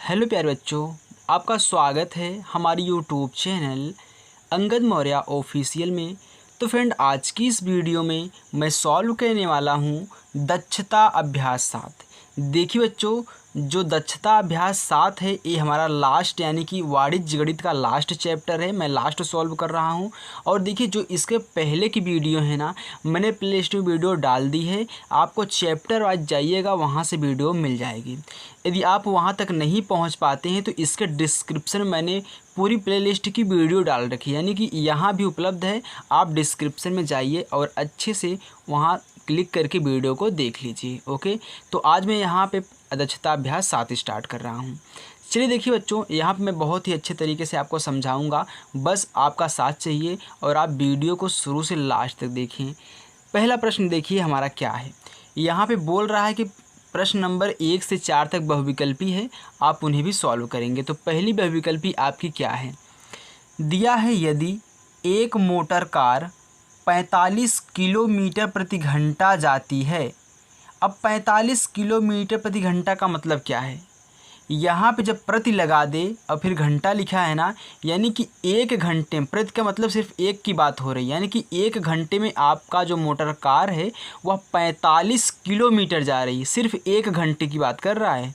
Hello प्यारे बच्चों, आपका स्वागत है हमारी YouTube channel Angad Maurya official में। तो फ्रेंड, आज की इस वीडियो में मैं सॉल्व करने वाला हूँ दक्षता अभ्यास 7। देखिए बच्चों, जो दक्षता अभ्यास 7 है ये हमारा लास्ट यानी कि वाणिज्य गणित का लास्ट चैप्टर है। मैं लास्ट सॉल्व कर रहा हूँ। और देखिए, जो इसके पहले की वीडियो है ना, मैंने प्ले लिस्ट में वीडियो डाल दी है। आपको चैप्टर वाइज जाइएगा, वहाँ से वीडियो मिल जाएगी। यदि आप वहाँ तक नहीं पहुँच पाते हैं तो इसके डिस्क्रिप्शन में मैंने पूरी प्लेलिस्ट की वीडियो डाल रखी है, यानी कि यहाँ भी उपलब्ध है। आप डिस्क्रिप्शन में जाइए और अच्छे से वहाँ क्लिक करके वीडियो को देख लीजिए। ओके, तो आज मैं यहाँ पे दक्षता अभ्यास 7 स्टार्ट कर रहा हूँ। चलिए देखिए बच्चों, यहाँ पे मैं बहुत ही अच्छे तरीके से आपको समझाऊँगा। बस आपका साथ चाहिए और आप वीडियो को शुरू से लास्ट तक देखें। पहला प्रश्न देखिए हमारा क्या है। यहाँ पे बोल रहा है कि प्रश्न नंबर 1 से 4 तक बहुविकल्पी है, आप उन्हें भी सॉल्व करेंगे। तो पहली बहुविकल्पी आपकी क्या है, दिया है यदि एक मोटर कार 45 किलोमीटर प्रति घंटा जाती है। अब 45 किलोमीटर प्रति घंटा का मतलब क्या है, यहाँ पे जब प्रति लगा दे और फिर घंटा लिखा है ना, यानी कि एक घंटे में, प्रति का मतलब सिर्फ एक की बात हो रही है, यानी कि एक घंटे में आपका जो मोटर कार है वह 45 किलोमीटर जा रही है। सिर्फ एक घंटे की बात कर रहा है,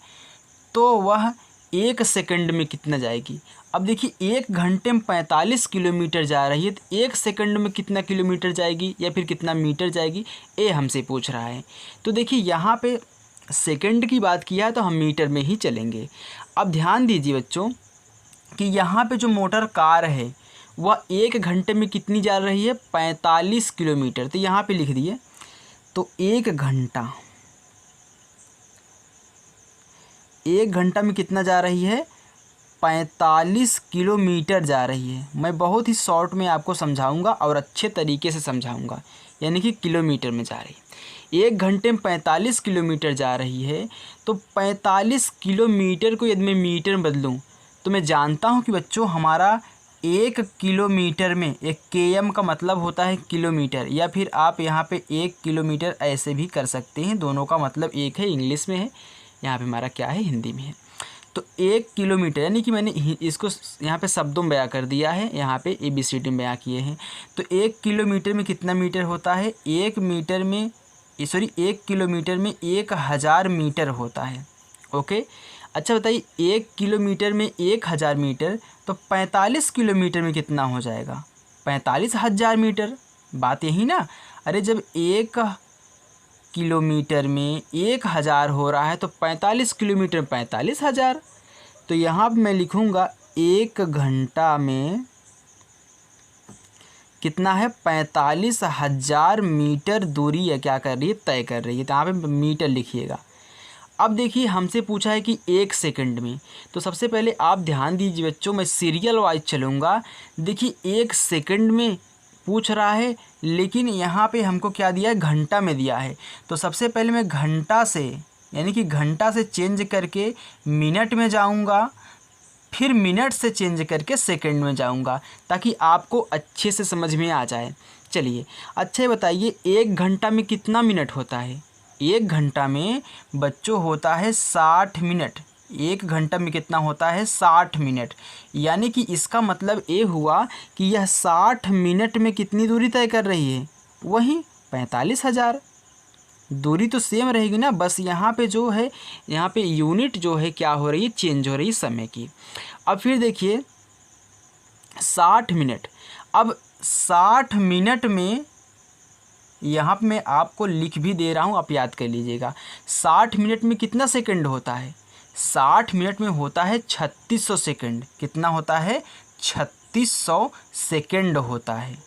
तो वह एक सेकंड में कितना जाएगी। अब देखिए, एक घंटे में 45 किलोमीटर जा रही है, तो एक सेकंड में कितना किलोमीटर जाएगी या फिर कितना मीटर जाएगी, ये हमसे पूछ रहा है। तो देखिए, यहाँ पे सेकंड की बात किया है तो हम मीटर में ही चलेंगे। अब ध्यान दीजिए बच्चों कि यहाँ पे जो मोटर कार है वह एक घंटे में कितनी जा रही है, 45 किलोमीटर। तो यहाँ पे लिख दिए, तो एक घंटा में कितना जा रही है, 45 किलोमीटर जा रही है। मैं बहुत ही शॉर्ट में आपको समझाऊंगा और अच्छे तरीके से समझाऊंगा, यानी कि किलोमीटर में जा रही है। एक घंटे में 45 किलोमीटर जा रही है, तो 45 किलोमीटर को यदि मैं मीटर में बदलूं तो मैं जानता हूं कि बच्चों हमारा एक किलोमीटर में, एक km का मतलब होता है किलोमीटर, या फिर आप यहाँ पे एक किलोमीटर ऐसे भी कर सकते हैं। दोनों का मतलब एक है, इंग्लिश में है, यहाँ पे हमारा क्या है, हिंदी में है। तो एक किलोमीटर, यानी कि मैंने इसको यहाँ पे शब्दों में बयां कर दिया है, यहाँ पे ABCD में बयां किए हैं। तो एक किलोमीटर में कितना मीटर होता है, एक किलोमीटर में 1000 मीटर होता है। ओके, अच्छा बताइए, एक किलोमीटर में 1000 मीटर, तो 45 किलोमीटर में कितना हो जाएगा, 45,000 मीटर। बात यही ना। अरे जब एक किलोमीटर में 1000 हो रहा है तो 45 किलोमीटर में 45,000। तो यहाँ पर मैं लिखूँगा एक घंटा में कितना है, 45,000 मीटर दूरी है, क्या कर रही है, तय कर रही है। तो यहाँ पे मीटर लिखिएगा। अब देखिए, हमसे पूछा है कि एक सेकंड में, तो सबसे पहले आप ध्यान दीजिए बच्चों, मैं सीरियल वाइज चलूँगा। देखिए, एक सेकंड में पूछ रहा है, लेकिन यहाँ पे हमको क्या दिया है, घंटा में दिया है। तो सबसे पहले मैं घंटा से, यानी कि घंटा से चेंज करके मिनट में जाऊँगा, फिर मिनट से चेंज करके सेकंड में जाऊंगा, ताकि आपको अच्छे से समझ में आ जाए। चलिए, अच्छा बताइए, एक घंटा में कितना मिनट होता है, एक घंटा में बच्चों होता है 60 मिनट। एक घंटा में कितना होता है, 60 मिनट। यानी कि इसका मतलब ये हुआ कि यह 60 मिनट में कितनी दूरी तय कर रही है, वही 45,000। दूरी तो सेम रहेगी ना, बस यहाँ पे जो है, यहाँ पे यूनिट जो है क्या हो रही है, चेंज हो रही है समय की। अब फिर देखिए 60 मिनट। अब 60 मिनट में यहाँ पे मैं आपको लिख भी दे रहा हूँ, आप याद कर लीजिएगा। 60 मिनट में कितना सेकंड होता है, 60 मिनट में होता है 3600 सेकंड। कितना होता है, 3600 सेकंड होता है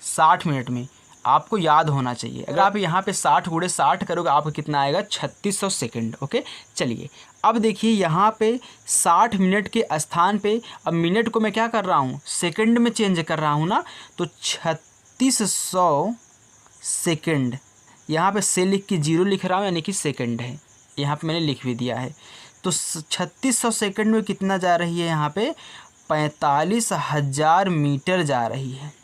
60 मिनट में। आपको याद होना चाहिए। अगर आप यहाँ पे 60 × 60 करोगे, आपको कितना आएगा, 3600 सेकंड। ओके, चलिए अब देखिए, यहाँ पे 60 मिनट के स्थान पे अब मिनट को मैं क्या कर रहा हूँ, सेकंड में चेंज कर रहा हूँ ना। तो 3600 सेकंड, यहाँ पे से लिख के 0 लिख रहा हूँ, यानी कि सेकंड है। यहाँ पे मैंने लिख भी दिया है। तो 3600 सेकंड में कितना जा रही है, यहाँ पे 45,000 मीटर जा रही है।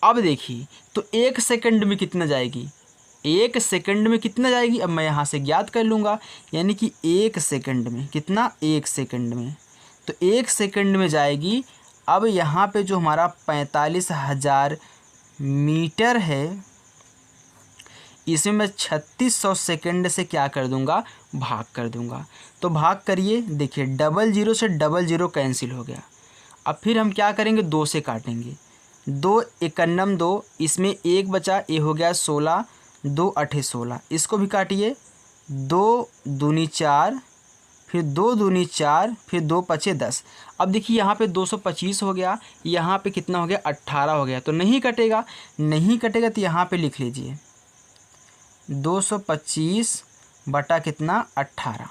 अब देखिए, तो एक सेकंड में कितना जाएगी, 1 सेकंड में कितना जाएगी, अब मैं यहाँ से ज्ञात कर लूँगा, यानी कि 1 सेकंड में कितना, 1 सेकंड में, तो 1 सेकंड में जाएगी। अब यहाँ पे जो हमारा 45,000 मीटर है, इसमें मैं 3600 सेकंड से क्या कर दूंगा, भाग कर दूंगा। तो भाग करिए, देखिए 00 से 00 कैंसिल हो गया। अब फिर हम क्या करेंगे, 2 से काटेंगे, 2 एकन्नम 2, इसमें 1 बचा, ये हो गया 16, 2 8 16, इसको भी काटिए, 2 दूनी 4, फिर 2 दूनी 4, फिर 2 पचे 10। अब देखिए यहाँ पे 225 हो गया, यहाँ पे कितना हो गया, 18 हो गया, तो नहीं कटेगा, नहीं कटेगा तो यहाँ पे लिख लीजिए 225 बटा कितना, 18।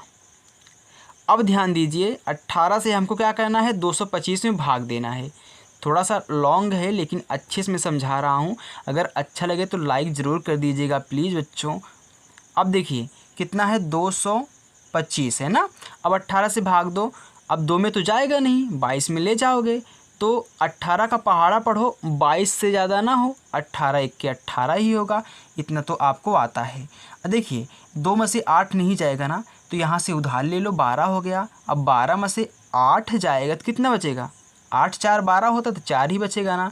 अब ध्यान दीजिए 18 से हमको क्या करना है, 225 में भाग देना है। थोड़ा सा लॉन्ग है लेकिन अच्छे से मैं समझा रहा हूँ, अगर अच्छा लगे तो लाइक ज़रूर कर दीजिएगा प्लीज़ बच्चों। अब देखिए कितना है, 225 है ना। अब 18 से भाग दो, अब 2 में तो जाएगा नहीं, 22 में ले जाओगे, तो 18 का पहाड़ा पढ़ो, 22 से ज़्यादा ना हो, 18 1 के 18 ही होगा, इतना तो आपको आता है। देखिए 2 में से 8 नहीं जाएगा ना, तो यहाँ से उधार ले लो, 12 हो गया। अब 12 में से 8 जाएगा तो कितना बचेगा, 8 4 12 होता तो 4 ही बचेगा ना।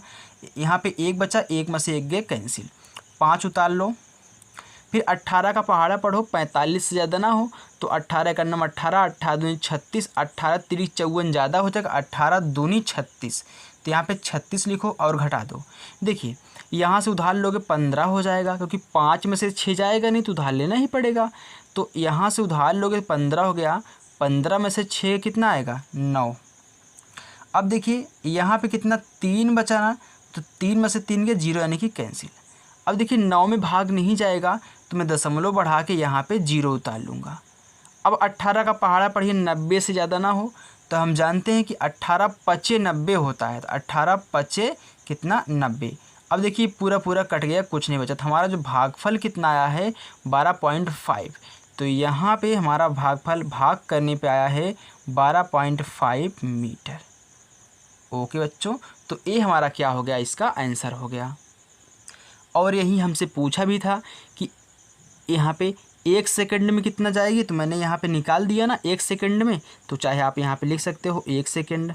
यहाँ पे 1 बचा, 1 में से 1 गए कैंसिल, 5 उतार लो। फिर 18 का पहाड़ा पढ़ो, 45 से ज़्यादा ना हो, तो 18 का नंबर 18, 18 दूनी 36, 18 3 54 ज़्यादा हो जाएगा, 18 दूनी 36, तो यहाँ पे 36 लिखो और घटा दो। देखिए यहाँ से उधार लोगे 15 हो जाएगा, क्योंकि 5 में से 6 जाएगा नहीं तो उधार लेना ही पड़ेगा, तो यहाँ से उधार लोगे 15 हो गया, 15 में से 6 कितना आएगा, 9। अब देखिए यहाँ पे कितना, 3 बचा ना, तो 3 में से 3 के 0 यानी कि कैंसिल। अब देखिए 9 में भाग नहीं जाएगा, तो मैं दशमलव बढ़ा के यहाँ पे 0 उतार लूँगा। अब 18 का पहाड़ा पढ़िए, 90 से ज़्यादा ना हो, तो हम जानते हैं कि 18 पचे 90 होता है, तो 18 पचे कितना, 90। अब देखिए पूरा पूरा कट गया, कुछ नहीं बचा, तो हमारा जो भागफल कितना आया है, 12.5। तो यहाँ पे हमारा भागफल भाग करने पे आया है 12.5 मीटर। ओके बच्चों, तो ये हमारा क्या हो गया, इसका आंसर हो गया। और यही हमसे पूछा भी था कि यहाँ पे 1 सेकंड में कितना जाएगी, तो मैंने यहाँ पे निकाल दिया ना 1 सेकंड में, तो चाहे आप यहाँ पे लिख सकते हो 1 सेकंड,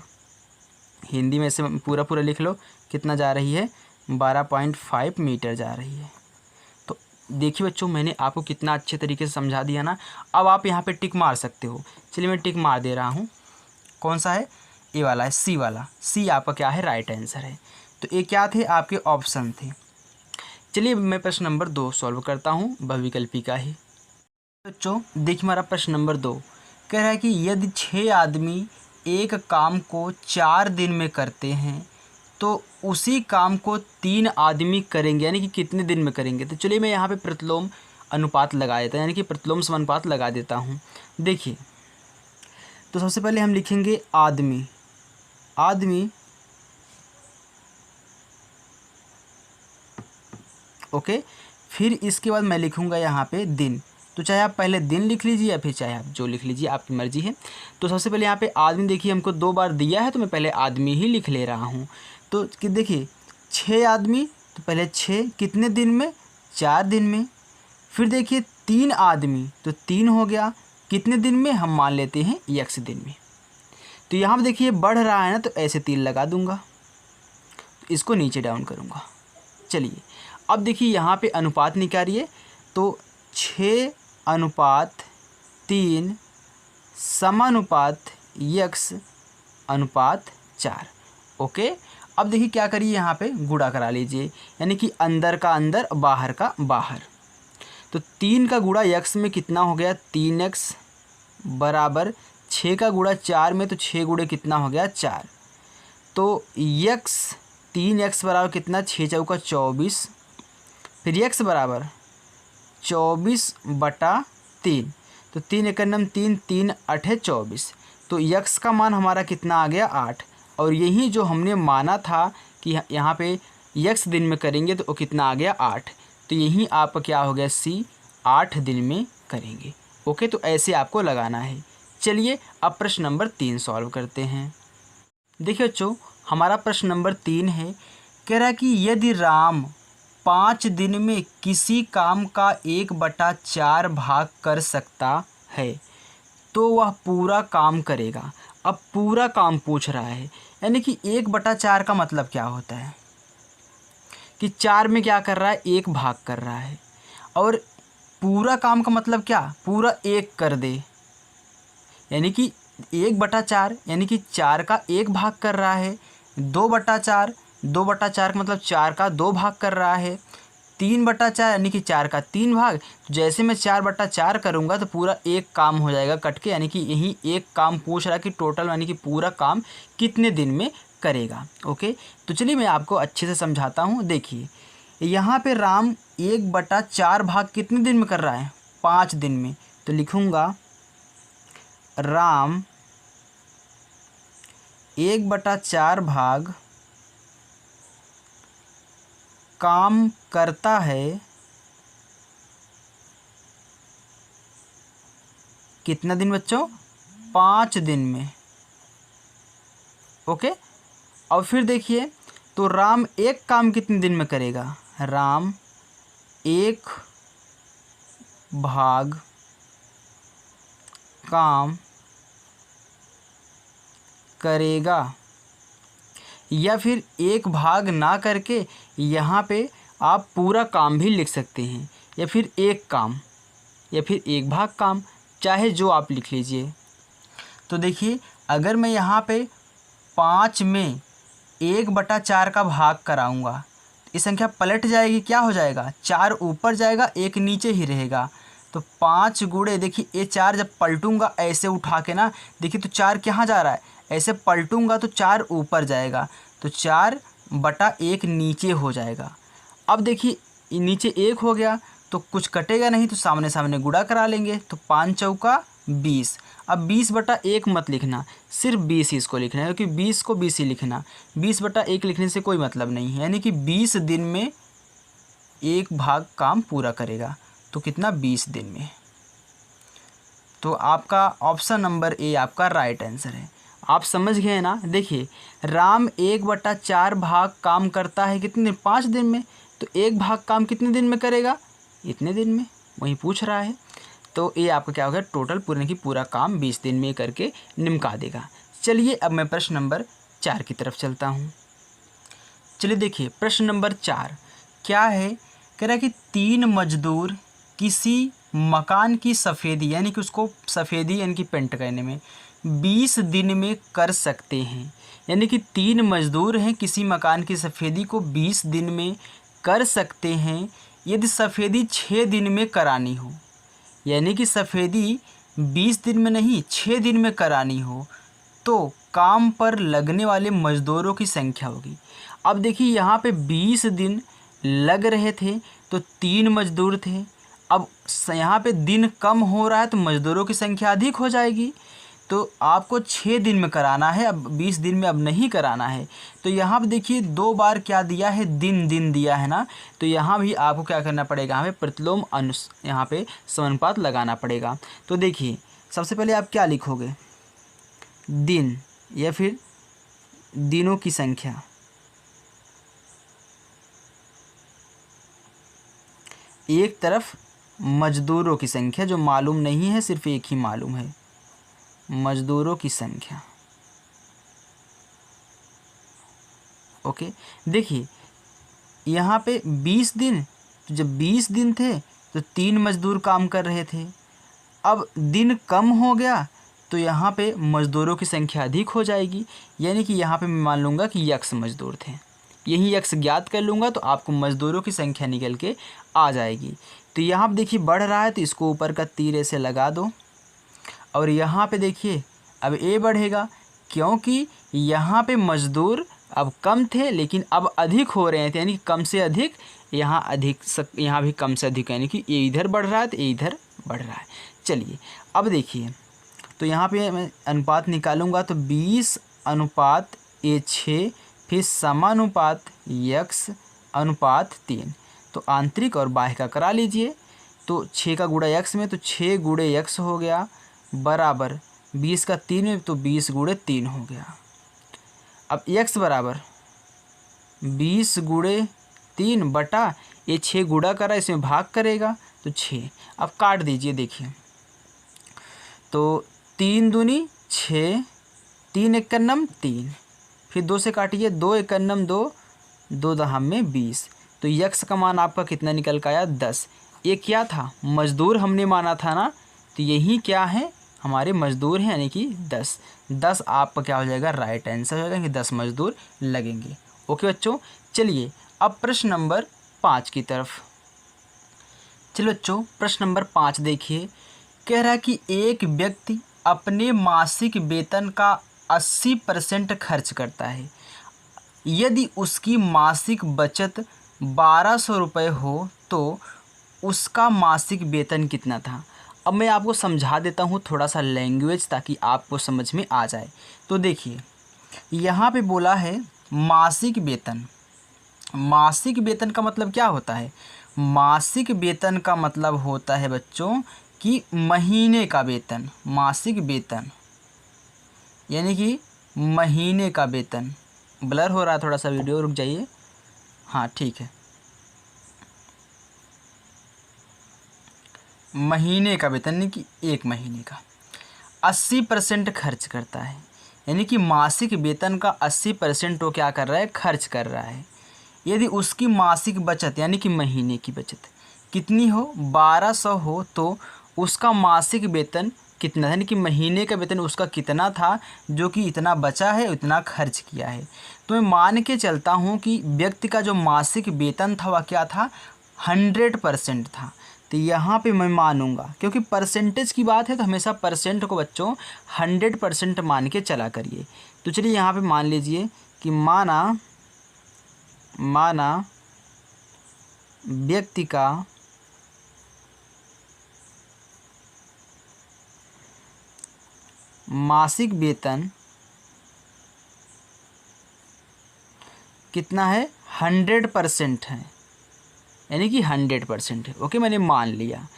हिंदी में से पूरा पूरा लिख लो, कितना जा रही है, 12.5 मीटर जा रही है। तो देखिए बच्चों मैंने आपको कितना अच्छे तरीके से समझा दिया ना। अब आप यहाँ पे टिक मार सकते हो, चलिए मैं टिक मार दे रहा हूँ। कौन सा है, ए वाला है, सी वाला, सी आपका क्या है, राइट आंसर है। तो ये क्या थे, आपके ऑप्शन थे। चलिए मैं प्रश्न नंबर 2 सॉल्व करता हूँ, बहुविकल्पी का ही। बच्चों देखिए हमारा प्रश्न नंबर 2 कह रहा है कि यदि 6 आदमी एक काम को 4 दिन में करते हैं, तो उसी काम को 3 आदमी करेंगे, यानी कि कितने दिन में करेंगे। तो चलिए मैं यहाँ पे प्रतिलोम अनुपात लगा देता हूँ, यानी कि प्रतिलोम समानुपात लगा देता हूँ। देखिए तो सबसे पहले हम लिखेंगे आदमी, आदमी ओके। फिर इसके बाद मैं लिखूँगा यहाँ पे दिन, तो चाहे आप पहले दिन लिख लीजिए या फिर चाहे आप जो लिख लीजिए, आपकी मर्ज़ी है। तो सबसे पहले यहाँ पे आदमी, देखिए हमको 2 बार दिया है तो मैं पहले आदमी ही लिख ले रहा हूँ। तो कि देखिए 6 आदमी, तो पहले 6 कितने दिन में, 4 दिन में। फिर देखिए 3 आदमी, तो 3 हो गया, कितने दिन में, हम मान लेते हैं x दिन में। तो यहाँ पर देखिए बढ़ रहा है ना, तो ऐसे 3 लगा दूँगा, इसको नीचे डाउन करूँगा। चलिए अब देखिए यहाँ पे अनुपात निकालिए, तो 6:3 समानुपात x अनुपात 4। ओके। अब देखिए क्या करिए, यहाँ पे गुणा करा लीजिए, यानी कि अंदर का अंदर बाहर का बाहर। तो 3 का गुणा x में कितना हो गया, 3x बराबर 6 का गुणा 4 में, तो 6 गुणे कितना हो गया, 4। तो x 3x बराबर कितना, 6 चौका 24, फिर x बराबर 24/3, तो 3 एकन्नम 3, 3 8 24, तो x का मान हमारा कितना आ गया, 8। और यही जो हमने माना था कि यहाँ पे x दिन में करेंगे, तो वो कितना आ गया, 8। तो यही आपका क्या हो गया, C 8 दिन में करेंगे। ओके, तो ऐसे आपको लगाना है। चलिए अब प्रश्न नंबर 3 सॉल्व करते हैं। देखिए बच्चों हमारा प्रश्न नंबर 3 है, कह रहा है कि यदि राम 5 दिन में किसी काम का 1/4 भाग कर सकता है तो वह पूरा काम करेगा। अब पूरा काम पूछ रहा है, यानी कि 1/4 का मतलब क्या होता है कि 4 में क्या कर रहा है, 1 भाग कर रहा है। और पूरा काम का मतलब क्या, पूरा 1 कर दे, यानी कि 1/4 यानी कि 4 का 1 भाग कर रहा है। 2/4 2/4 का मतलब 4 का 2 भाग कर रहा है। 3/4 यानी कि 4 का 3 भाग। तो जैसे मैं 4/4 करूँगा तो पूरा 1 काम हो जाएगा कट के, यानी कि यही 1 काम पूछ रहा है कि टोटल यानी कि पूरा काम कितने दिन में करेगा। ओके, तो चलिए मैं आपको अच्छे से समझाता हूँ। देखिए यहाँ पे राम 1/4 भाग कितने दिन में कर रहा है, 5 दिन में। तो लिखूँगा राम 1/4 भाग काम करता है कितना दिन बच्चों, 5 दिन में। ओके, और फिर देखिए तो राम 1 काम कितने दिन में करेगा, राम 1 भाग काम करेगा, या फिर 1 भाग ना करके यहाँ पे आप पूरा काम भी लिख सकते हैं, या फिर 1 काम या फिर 1 भाग काम, चाहे जो आप लिख लीजिए। तो देखिए अगर मैं यहाँ पे 5 में 1/4 का भाग कराऊँगा, ये संख्या पलट जाएगी, क्या हो जाएगा, 4 ऊपर जाएगा 1 नीचे ही रहेगा। तो 5 गुणे, देखिए ये 4 जब पलटूंगा ऐसे उठा के ना, देखिए तो 4 कहाँ जा रहा है, ऐसे पलटूंगा तो 4 ऊपर जाएगा, तो 4/1 नीचे हो जाएगा। अब देखिए नीचे 1 हो गया तो कुछ कटेगा नहीं, तो सामने सामने गुणा करा लेंगे, तो 5 चौका 20। अब 20/1 मत लिखना, सिर्फ 20 ही इसको लिखना है, क्योंकि 20 को 20 ही लिखना, 20/1 लिखने से कोई मतलब नहीं है। यानी कि 20 दिन में 1 भाग काम पूरा करेगा, तो कितना, 20 दिन में। तो आपका ऑप्शन नंबर ए आपका राइट आंसर है। आप समझ गए ना। देखिए राम 1/4 भाग काम करता है कितने दिन, 5 दिन में। तो 1 भाग काम कितने दिन में करेगा, इतने दिन में, वही पूछ रहा है। तो ये आपका क्या होगा, टोटल पूरे की पूरा काम 20 दिन में करके निमका देगा। चलिए अब मैं प्रश्न नंबर 4 की तरफ चलता हूँ। चलिए देखिए प्रश्न नंबर 4 क्या है, कह रहा है कि 3 मजदूर किसी मकान की सफ़ेदी, यानी कि उसको सफ़ेदी यानी कि पेंट करने में 20 दिन में कर सकते हैं। यानी कि 3 मजदूर हैं, किसी मकान की सफ़ेदी को 20 दिन में कर सकते हैं। यदि सफ़ेदी 6 दिन में करानी हो, यानी कि सफ़ेदी 20 दिन में नहीं 6 दिन में करानी हो, तो काम पर लगने वाले मज़दूरों की संख्या होगी। अब देखिए यहाँ पे 20 दिन लग रहे थे तो 3 मज़दूर थे। अब यहाँ पे दिन कम हो रहा है तो मज़दूरों की संख्या अधिक हो जाएगी। तो आपको 6 दिन में कराना है, अब 20 दिन में अब नहीं कराना है। तो यहाँ पे देखिए 2 बार क्या दिया है, दिन दिन दिया है ना। तो यहाँ भी आपको क्या करना पड़ेगा, हमें प्रतिलोम यहाँ पे समानुपात लगाना पड़ेगा। तो देखिए सबसे पहले आप क्या लिखोगे, दिन या फिर दिनों की संख्या, एक तरफ मजदूरों की संख्या जो मालूम नहीं है, सिर्फ एक ही मालूम है, मजदूरों की संख्या। ओके, देखिए यहाँ पे 20 दिन, तो जब 20 दिन थे तो 3 मजदूर काम कर रहे थे। अब दिन कम हो गया तो यहाँ पे मज़दूरों की संख्या अधिक हो जाएगी, यानी कि यहाँ पे मैं मान लूँगा कि यक्स मज़दूर थे। यही यक्स ज्ञात कर लूँगा तो आपको मज़दूरों की संख्या निकल के आ जाएगी। तो यहाँ पे देखिए बढ़ रहा है तो इसको ऊपर का तीर ऐसे लगा दो, और यहाँ पे देखिए अब ए बढ़ेगा, क्योंकि यहाँ पे मज़दूर अब कम थे लेकिन अब अधिक हो रहे थे, यानी कि कम से अधिक, यहाँ अधिक यहाँ भी कम से अधिक, यानी कि ये इधर बढ़ रहा है तो ये इधर बढ़ रहा है। चलिए अब देखिए, तो यहाँ पे मैं अनुपात निकालूंगा तो 20:6, फिर समानुपात यक्स अनुपात 3। तो आंतरिक और बाह्य का करा लीजिए। तो 6 का गुणा यक्स में, तो 6 गुणे यक्स हो गया बराबर 20 का 3 में, तो 20 गुणे 3 हो गया। अब यक्स बराबर 20 गुणे 3 बटा ये 6 गुणा करा, इसमें भाग करेगा तो 6। अब काट दीजिए, देखिए तो 3 दूनी 6, 3 एकन्नम 3, फिर 2 से काटिए, 2 एकन्नम 2, 2 दहम में 20। तो यक्स का मान आपका कितना निकल कर आया 10। ये क्या था, मजदूर हमने माना था ना, तो यही क्या है हमारे मजदूर हैं, यानी कि 10 आपका क्या हो जाएगा, राइट आंसर हो जाएगा कि 10 मजदूर लगेंगे। ओके बच्चों, चलिए अब प्रश्न नंबर 5 की तरफ। चलो बच्चों, प्रश्न नंबर 5 देखिए, कह रहा है कि एक व्यक्ति अपने मासिक वेतन का 80% खर्च करता है। यदि उसकी मासिक बचत 1200 रुपये हो तो उसका मासिक वेतन कितना था। अब मैं आपको समझा देता हूँ थोड़ा सा लैंग्वेज, ताकि आपको समझ में आ जाए। तो देखिए यहाँ पे बोला है मासिक वेतन। मासिक वेतन का मतलब क्या होता है, मासिक वेतन का मतलब होता है बच्चों कि महीने का वेतन। मासिक वेतन यानी कि महीने का वेतन। ब्लर हो रहा है थोड़ा सा वीडियो, रुक जाइए। हाँ ठीक है, महीने का वेतन यानी कि एक महीने का 80% खर्च करता है, यानी कि मासिक वेतन का 80% वो क्या कर रहा है, खर्च कर रहा है। यदि उसकी मासिक बचत यानी कि महीने की बचत कितनी हो, 1200 हो, तो उसका मासिक वेतन कितना, यानी कि महीने का वेतन उसका कितना था, जो कि इतना बचा है उतना खर्च किया है। तो मैं मान के चलता हूँ कि व्यक्ति का जो मासिक वेतन था वह क्या था, 100% था। तो यहाँ पे मैं मानूंगा, क्योंकि परसेंटेज की बात है तो हमेशा परसेंट को बच्चों 100% मान के चला करिए। तो चलिए यहाँ पे मान लीजिए कि माना व्यक्ति का मासिक वेतन कितना है, 100% है, यानी कि 100% है। ओके, मैंने मान लिया।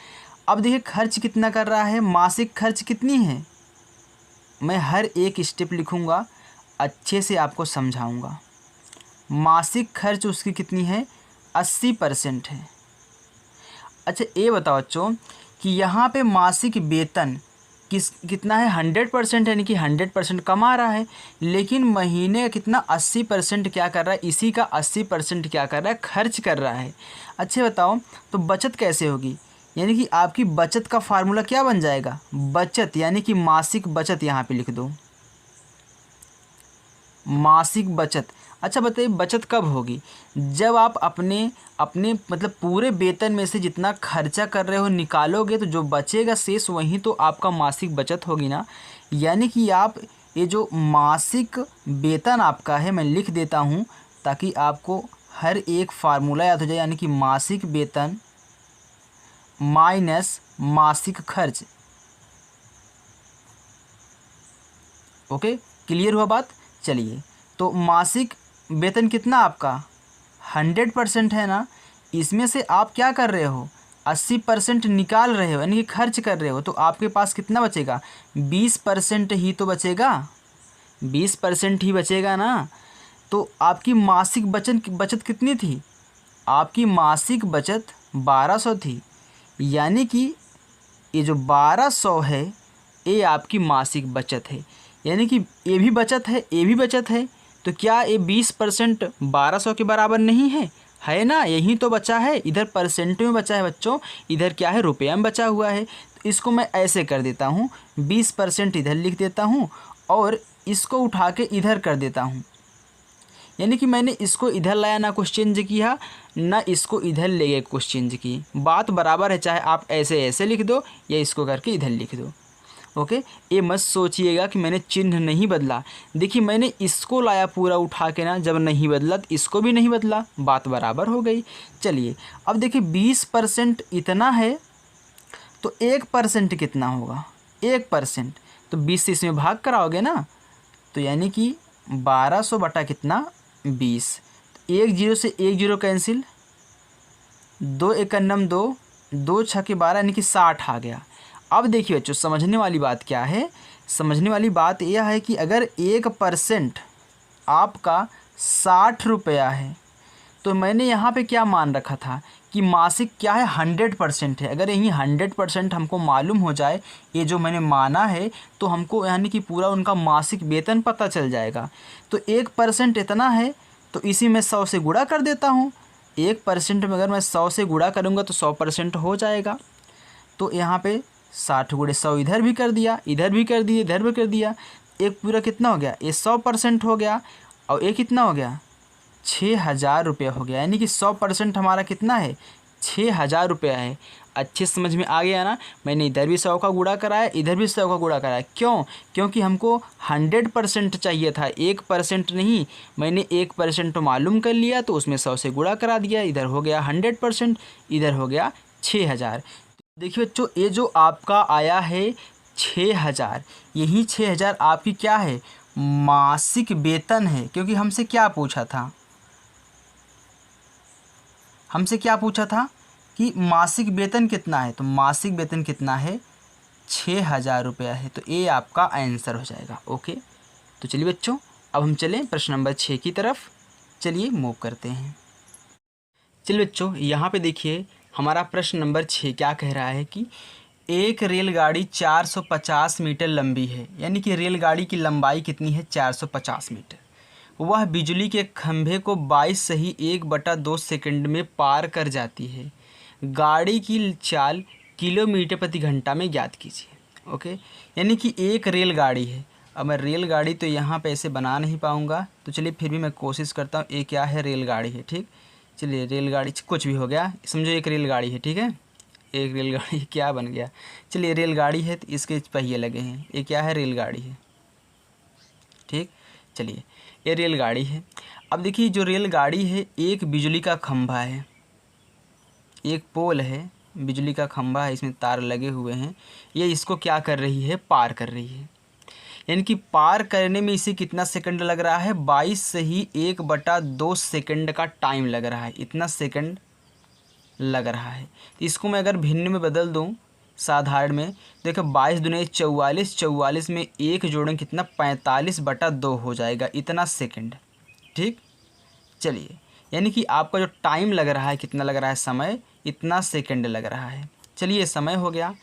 अब देखिए खर्च कितना कर रहा है, मासिक खर्च कितनी है, मैं हर एक स्टेप लिखूंगा, अच्छे से आपको समझाऊंगा। मासिक खर्च उसकी कितनी है, 80% है। अच्छा ये बताओ बच्चों कि यहाँ पे मासिक वेतन कितना है, 100% है, यानी कि 100% कमा रहा है, लेकिन महीने का कितना 80% क्या कर रहा है, इसी का 80% क्या कर रहा है, खर्च कर रहा है। अच्छा बताओ तो बचत कैसे होगी, यानी कि आपकी बचत का फार्मूला क्या बन जाएगा, बचत यानी कि मासिक बचत, यहाँ पे लिख दो मासिक बचत। अच्छा बताइए बचत कब होगी, जब आप अपने मतलब पूरे वेतन में से जितना खर्चा कर रहे हो निकालोगे, तो जो बचेगा शेष वही तो आपका मासिक बचत होगी ना। यानी कि आप ये जो मासिक वेतन आपका है, मैं लिख देता हूँ ताकि आपको हर एक फार्मूला याद हो जाए, यानी कि मासिक वेतन माइनस मासिक खर्च। ओके, क्लियर हुआ बात। चलिए तो मासिक वेतन कितना आपका 100% है ना, इसमें से आप क्या कर रहे हो, 80% निकाल रहे हो, यानी कि खर्च कर रहे हो, तो आपके पास कितना बचेगा, 20% ही तो बचेगा, 20% ही बचेगा ना। तो आपकी मासिक बचत कितनी थी, आपकी मासिक बचत 1200 थी, यानी कि ये जो 1200 है ये आपकी मासिक बचत है, यानी कि ये भी बचत है, ये भी बचत है। तो क्या ये 20% 1200 के बराबर नहीं है ना, यही तो बचा है, इधर परसेंट में बचा है बच्चों, इधर क्या है, रुपया में बचा हुआ है। तो इसको मैं ऐसे कर देता हूँ, 20% इधर लिख देता हूँ और इसको उठा के इधर कर देता हूँ, यानी कि मैंने इसको इधर लाया ना, कुछ चेंज किया ना, इसको इधर ले गए कुछ चेंज की, बात बराबर है, चाहे आप ऐसे लिख दो या इसको करके इधर लिख दो। ओके, ये मत सोचिएगा कि मैंने चिन्ह नहीं बदला, देखिए मैंने इसको लाया पूरा उठा के ना, जब नहीं बदला तो इसको भी नहीं बदला, बात बराबर हो गई। चलिए अब देखिए 20% इतना है, तो 1% कितना होगा, 1% तो 20 से इसमें भाग कराओगे ना, तो यानी कि 1200 बटा कितना 20, एक जीरो से एक जीरो कैंसिल, 2 एकन्नम 2, 2 छक्के 12, यानी कि 60 आ गया। अब देखिए बच्चों समझने वाली बात क्या है, समझने वाली बात यह है कि अगर 1% आपका 60 रुपया है, तो मैंने यहाँ पे क्या मान रखा था कि मासिक क्या है 100% है। अगर यही 100% हमको मालूम हो जाए, ये जो मैंने माना है, तो हमको यानी कि पूरा उनका मासिक वेतन पता चल जाएगा। तो 1% इतना है, तो इसी में 100 से गुणा कर देता हूँ। 1% में अगर मैं 100 से गुणा करूँगा तो 100% हो जाएगा। तो यहाँ पे 60 गुणे 100 इधर भी कर दिया, इधर भी कर दिया, इधर भी कर दिया। एक पूरा कितना हो गया, ये 100% हो गया, और ये कितना हो गया, 6,000 रुपये हो गया। यानी कि 100% हमारा कितना है, 6,000 रुपया है। अच्छे समझ में आ गया ना। मैंने इधर भी 100 का गुणा कराया, इधर भी 100 का गुणा कराया। क्यों? क्योंकि हमको 100% चाहिए था, 1% नहीं। मैंने 1% मालूम कर लिया, तो उसमें 100 से गुणा करा दिया। इधर हो गया 100%, इधर हो गया 6,000। देखिए बच्चों, ये जो आपका आया है 6,000, यही 6,000 आपकी क्या है, मासिक वेतन है। क्योंकि हमसे क्या पूछा था, हमसे क्या पूछा था कि मासिक वेतन कितना है, तो मासिक वेतन कितना है, 6,000 रुपया है। तो ये आपका आंसर हो जाएगा। ओके, तो चलिए बच्चों, अब हम चलें प्रश्न नंबर 6 की तरफ। चलिए मूव करते हैं। चलिए बच्चों, यहाँ पे देखिए हमारा प्रश्न नंबर 6 क्या कह रहा है कि एक रेलगाड़ी 450 मीटर लंबी है। यानी कि रेलगाड़ी की लंबाई कितनी है, 450 मीटर। वह बिजली के खंभे को 22 सही 1/2 सेकंड में पार कर जाती है। गाड़ी की चाल किलोमीटर प्रति घंटा में ज्ञात कीजिए। ओके, यानी कि एक रेलगाड़ी है। अब मैं रेलगाड़ी तो यहाँ पे ऐसे बना नहीं पाऊँगा, तो चलिए फिर भी मैं कोशिश करता हूँ। ये क्या है, रेलगाड़ी है। ठीक, चलिए रेलगाड़ी कुछ भी हो गया, समझो एक रेलगाड़ी है। ठीक है, एक रेलगाड़ी क्या बन गया, चलिए रेलगाड़ी है, तो इसके पहिए लगे हैं। ये क्या है, रेलगाड़ी है। ठीक, चलिए ये रेलगाड़ी है। अब देखिए जो रेलगाड़ी है, एक बिजली का खंभा है, एक पोल है, बिजली का खंभा है, इसमें तार लगे हुए हैं। ये इसको क्या कर रही है, पार कर रही है। यानी कि पार करने में इसे कितना सेकंड लग रहा है, 22 से ही 1/2 सेकंड का टाइम लग रहा है। इतना सेकंड लग रहा है। तो इसको मैं अगर भिन्न में बदल दूं, साधारण में, देखो 22 दूनी 44, 44 में एक जोड़ें कितना, 45/2 हो जाएगा, इतना सेकंड। ठीक, चलिए यानी कि आपका जो टाइम लग रहा है, कितना लग रहा है समय, इतना सेकंड लग रहा है। चलिए समय हो गया।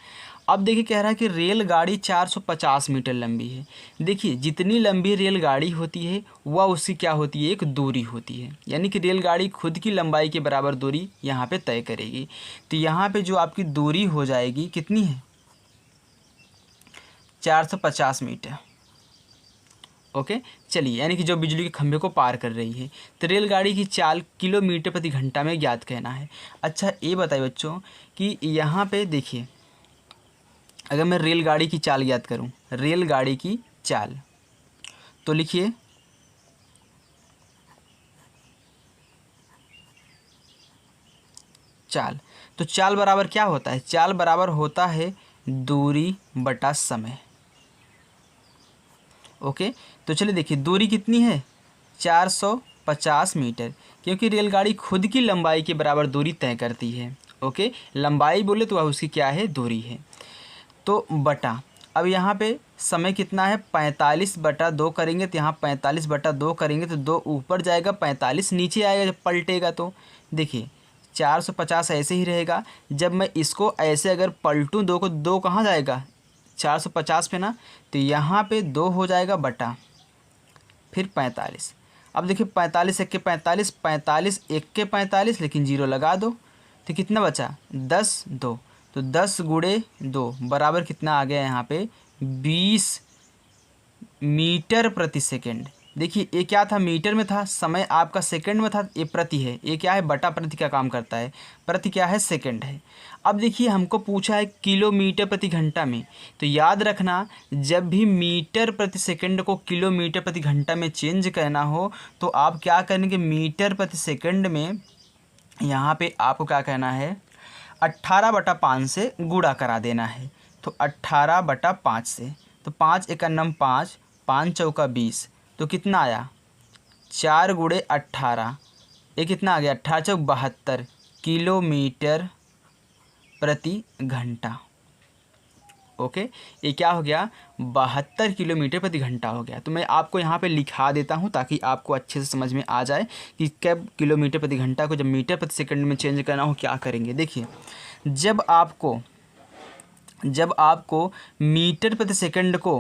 अब देखिए कह रहा है कि रेलगाड़ी 450 मीटर लंबी है। देखिए जितनी लंबी रेलगाड़ी होती है वह उसकी क्या होती है, एक दूरी होती है। यानी कि रेलगाड़ी खुद की लंबाई के बराबर दूरी यहाँ पे तय करेगी। तो यहाँ पे जो आपकी दूरी हो जाएगी कितनी है, 450 मीटर। ओके, चलिए यानी कि जो बिजली के खंभे को पार कर रही है। तो रेलगाड़ी की चाल किलोमीटर प्रति घंटा में ज्ञात कहना है। अच्छा ये बताइए बच्चों कि यहाँ पे देखिए, अगर मैं रेलगाड़ी की चाल ज्ञात करूं, रेलगाड़ी की चाल, तो लिखिए चाल। तो चाल बराबर क्या होता है, चाल बराबर होता है दूरी बटा समय। ओके, तो चलिए देखिए दूरी कितनी है, 450 मीटर। क्योंकि रेलगाड़ी खुद की लंबाई के बराबर दूरी तय करती है। ओके, लंबाई बोले तो वह उसकी क्या है, दूरी है। तो बटा, अब यहाँ पे समय कितना है, 45/2 करेंगे तो यहाँ 45/2 करेंगे तो 2 ऊपर जाएगा, 45 नीचे आएगा जब पलटेगा। तो देखिए 450 ऐसे ही रहेगा। जब मैं इसको ऐसे अगर पलटूँ, 2 को, 2 कहाँ जाएगा, 450 पे ना, तो यहाँ पे 2 हो जाएगा बटा फिर 45। अब देखिए 45 एक के 45, 45 एक के 45, लेकिन जीरो लगा दो तो कितना बचा, 10 2, तो 10 गुणे 2 बराबर कितना आ गया यहाँ पे, 20 मीटर प्रति सेकंड। देखिए ये क्या था, मीटर में था, समय आपका सेकंड में था, ये प्रति है, ये क्या है, बटा प्रति का काम करता है, प्रति क्या है, सेकंड है। अब देखिए हमको पूछा है किलोमीटर प्रति घंटा में, तो याद रखना जब भी मीटर प्रति सेकंड को किलोमीटर प्रति घंटा में चेंज करना हो तो आप क्या करेंगे, मीटर प्रति सेकंड में यहाँ पे आपको क्या कहना है, 18/5 से गुणा करा देना है। तो 18/5 से, तो 5 × 9 5, 5 चौका 20, तो कितना आया, 4 गुणे 18, ये कितना आ गया, 18 चौक 72 किलोमीटर प्रति घंटा। ओके, ये क्या हो गया, 72 किलोमीटर प्रति घंटा हो गया। तो मैं आपको यहाँ पे लिखा देता हूँ ताकि आपको अच्छे से समझ में आ जाए कि कब किलोमीटर प्रति घंटा को जब मीटर प्रति सेकंड में चेंज करना हो क्या करेंगे। देखिए, जब आपको मीटर प्रति सेकंड को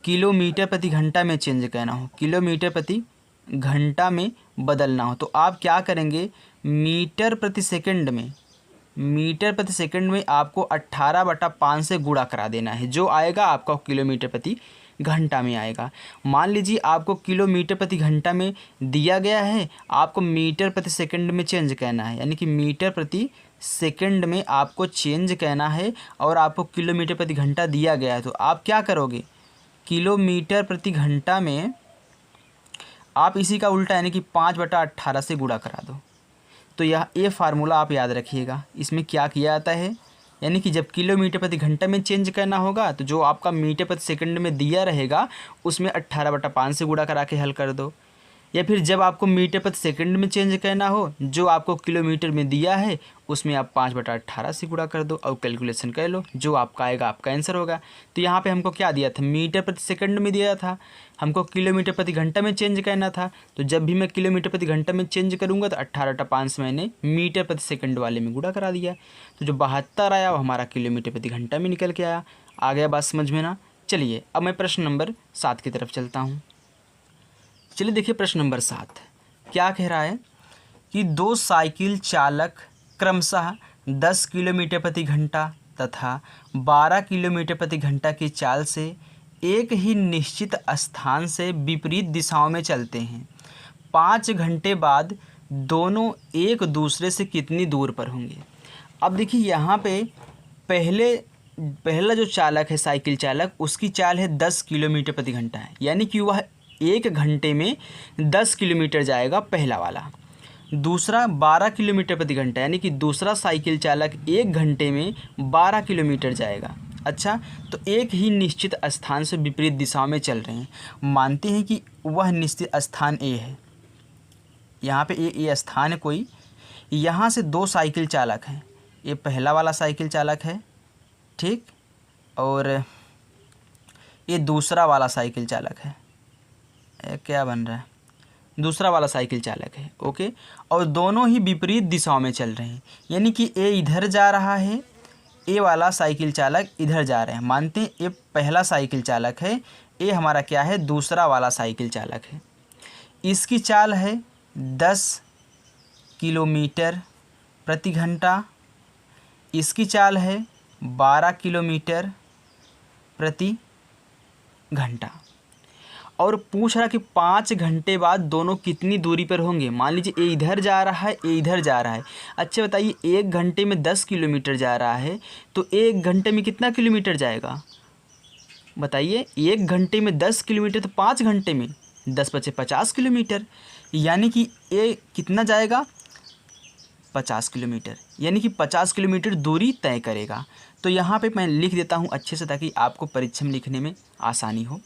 किलोमीटर प्रति घंटा में चेंज करना हो, किलोमीटर प्रति घंटा में बदलना हो, तो आप क्या करेंगे, मीटर प्रति सेकंड में आपको 18/5 से गुणा करा देना है। जो आएगा आपका किलोमीटर प्रति घंटा में आएगा। मान लीजिए आपको किलोमीटर प्रति घंटा में दिया गया है, आपको मीटर प्रति सेकंड में चेंज करना है, यानी कि मीटर प्रति सेकंड में आपको चेंज करना है और आपको किलोमीटर प्रति घंटा दिया गया है। तो आप क्या करोगे, किलोमीटर प्रति घंटा में आप इसी का उल्टा यानी कि 5/18 से गुणा करा दो। तो ये फार्मूला आप याद रखिएगा। इसमें क्या किया जाता है, यानी कि जब किलोमीटर प्रति घंटा में चेंज करना होगा तो जो आपका मीटर प्रति सेकंड में दिया रहेगा उसमें 18/5 से गुणा करा के हल कर दो। या फिर जब आपको मीटर प्रति सेकंड में चेंज करना हो, जो आपको किलोमीटर में दिया है उसमें आप 5/18 से गुणा कर दो और कैलकुलेशन कर लो, जो आपका आएगा आपका आंसर होगा। तो यहाँ पे हमको क्या दिया था, मीटर प्रति सेकंड में दिया था, हमको किलोमीटर प्रति घंटा में चेंज करना था। तो जब भी मैं किलोमीटर प्रति घंटा में चेंज करूँगा तो 18/5 मैंने मीटर प्रति सेकंड वाले में गुणा करा दिया। तो जो 72 आया वो हमारा किलोमीटर प्रति घंटा में निकल के आया। आ गया बात समझ में ना। चलिए अब मैं प्रश्न नंबर 7 की तरफ चलता हूँ। चलिए देखिए प्रश्न नंबर 7 क्या कह रहा है कि 2 साइकिल चालक क्रमशः 10 किलोमीटर प्रति घंटा तथा 12 किलोमीटर प्रति घंटा की चाल से एक ही निश्चित स्थान से विपरीत दिशाओं में चलते हैं। 5 घंटे बाद दोनों एक दूसरे से कितनी दूर पर होंगे। अब देखिए यहाँ पे पहला जो चालक है साइकिल चालक, उसकी चाल है 10 किलोमीटर प्रति घंटा है, यानी कि वह 1 घंटे में 10 किलोमीटर जाएगा पहला वाला। दूसरा 12 किलोमीटर प्रति घंटा, यानी कि दूसरा साइकिल चालक 1 घंटे में 12 किलोमीटर जाएगा। अच्छा, तो एक ही निश्चित स्थान से विपरीत दिशाओं में चल रहे हैं। मानते हैं कि वह निश्चित स्थान ए है, यहाँ पे ए स्थान है कोई। यहाँ से 2 साइकिल चालक हैं, ये पहला वाला साइकिल चालक है, ठीक, और ये दूसरा वाला साइकिल चालक है, क्या बन रहा है, दूसरा वाला साइकिल चालक है। ओके, और दोनों ही विपरीत दिशाओं में चल रहे हैं, यानी कि ए इधर जा रहा है, ए वाला साइकिल चालक इधर जा रहे हैं। मानते हैं ये पहला साइकिल चालक है, ए हमारा क्या है, दूसरा वाला साइकिल चालक है। इसकी चाल है 10 किलोमीटर प्रति घंटा, इसकी चाल है 12 किलोमीटर प्रति घंटा, और पूछ रहा कि 5 घंटे बाद दोनों कितनी दूरी पर होंगे। मान लीजिए ए इधर जा रहा है, ए इधर जा रहा है। अच्छा बताइए, 1 घंटे में 10 किलोमीटर जा रहा है तो 1 घंटे में कितना किलोमीटर जाएगा बताइए। 1 घंटे में 10 किलोमीटर तो 5 घंटे में 10 × 5 = 50 किलोमीटर, यानी कि ए कितना जाएगा, 50 किलोमीटर, यानी कि 50 किलोमीटर दूरी तय करेगा। तो यहाँ पे मैं लिख देता हूँ अच्छे से ताकि आपको परीक्षा में लिखने में आसानी हो।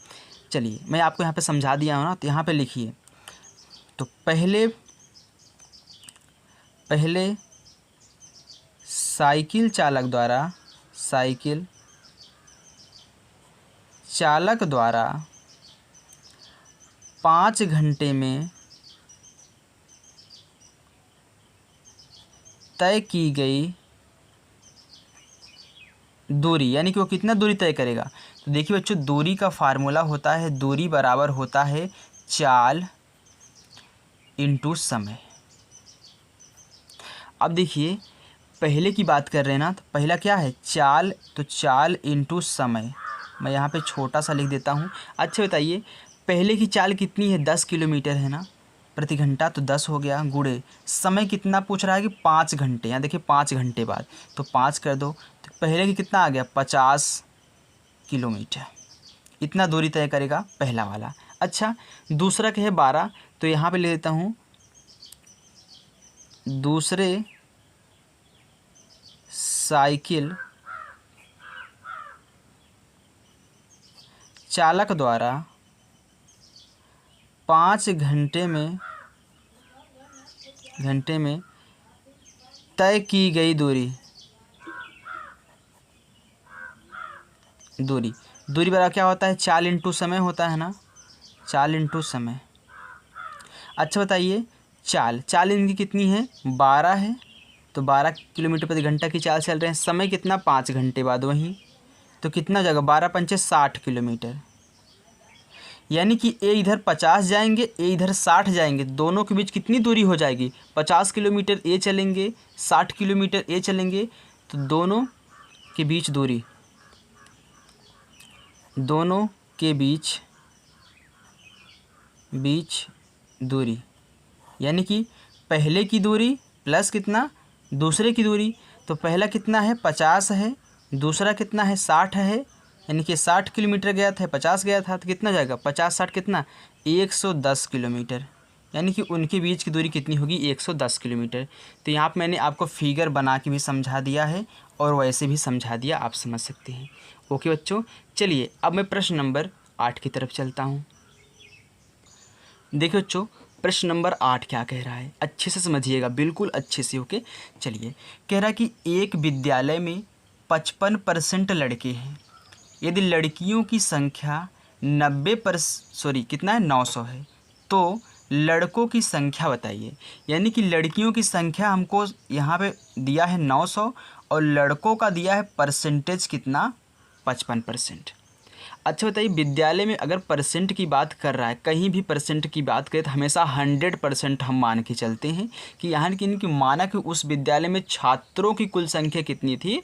चलिए मैं आपको यहाँ पे समझा दिया हूँ ना, तो यहाँ पे लिखिए। तो पहले साइकिल चालक द्वारा 5 घंटे में तय की गई दूरी, यानी कि वो कितना दूरी तय करेगा। तो देखिए बच्चों, दूरी का फार्मूला होता है, दूरी बराबर होता है चाल इंटू समय। अब देखिए पहले की बात कर रहे हैं ना, तो पहला क्या है, चाल, तो चाल इंटू समय। मैं यहाँ पे छोटा सा लिख देता हूँ। अच्छा बताइए, पहले की चाल कितनी है, 10 किलोमीटर है ना प्रति घंटा, तो 10 हो गया, गुणे समय कितना पूछ रहा है कि 5 घंटे। यहाँ देखिए 5 घंटे बाद, तो 5 कर दो, तो पहले की कितना आ गया, 50 किलोमीटर, इतना दूरी तय करेगा पहला वाला। अच्छा, दूसरा क्या है 12, तो यहाँ पे ले लेता हूँ, दूसरे साइकिल चालक द्वारा 5 घंटे में तय की गई दूरी, दूरी। दूरी बराबर क्या होता है, चाल इंटू समय होता है ना, चाल इंटू समय। अच्छा बताइए, चाल इनकी कितनी है, 12 है, तो 12 किलोमीटर प्रति घंटा की चाल चल रहे हैं। समय कितना, 5 घंटे बाद वहीं, तो कितना हो जाएगा, 12 पंचे 60 किलोमीटर। यानी कि ए इधर 50 जाएंगे, ए इधर 60 जाएंगे, दोनों के बीच कितनी दूरी हो जाएगी, 50 किलोमीटर ए चलेंगे, 60 किलोमीटर ए चलेंगे, तो दोनों के बीच दूरी, दोनों के बीच दूरी, यानी कि पहले की दूरी प्लस कितना, दूसरे की दूरी। तो पहला कितना है, 50 है, दूसरा कितना है, 60 है, यानी कि 60 किलोमीटर गया था, 50 गया था, तो कितना जाएगा, 50 60 कितना, 110 किलोमीटर। यानी कि उनके बीच की दूरी कितनी होगी, 110 किलोमीटर। तो यहाँ पर मैंने आपको फिगर बना के भी समझा दिया है और वैसे भी समझा दिया, आप समझ सकते हैं। ओके बच्चों, चलिए अब मैं प्रश्न नंबर 8 की तरफ चलता हूँ। देखिए बच्चों, प्रश्न नंबर 8 क्या कह रहा है, अच्छे से समझिएगा, बिल्कुल अच्छे से। ओके चलिए, कह रहा है कि एक विद्यालय में 55% लड़के हैं, यदि लड़कियों की संख्या 900 है, तो लड़कों की संख्या बताइए। यानी कि लड़कियों की संख्या हमको यहाँ पे दिया है 900 और लड़कों का दिया है परसेंटेज कितना, 55%। अच्छा बताइए, विद्यालय में अगर परसेंट की बात कर रहा है, कहीं भी परसेंट की बात करें तो हमेशा 100% हम मान के चलते हैं कि यहाँ की इनकी माना कि उस विद्यालय में छात्रों की कुल संख्या कितनी थी,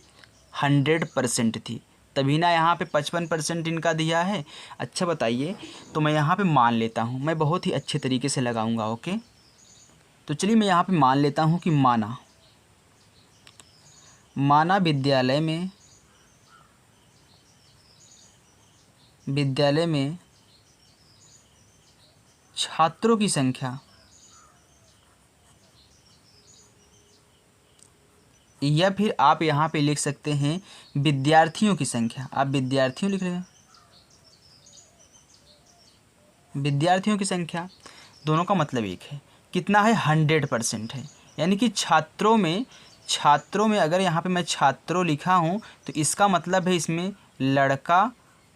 100% थी, तभी ना यहाँ पे 55% इनका दिया है। अच्छा बताइए, तो मैं यहाँ पे मान लेता हूँ, मैं बहुत ही अच्छे तरीके से लगाऊंगा। ओके तो चलिए मैं यहाँ पे मान लेता हूँ कि माना विद्यालय में छात्रों की संख्या, या फिर आप यहाँ पे लिख सकते हैं विद्यार्थियों की संख्या, आप विद्यार्थियों लिख रहे हैं, विद्यार्थियों की संख्या, दोनों का मतलब एक है, कितना है, 100% है। यानी कि छात्रों में अगर यहाँ पे मैं छात्रों लिखा हूँ तो इसका मतलब है इसमें लड़का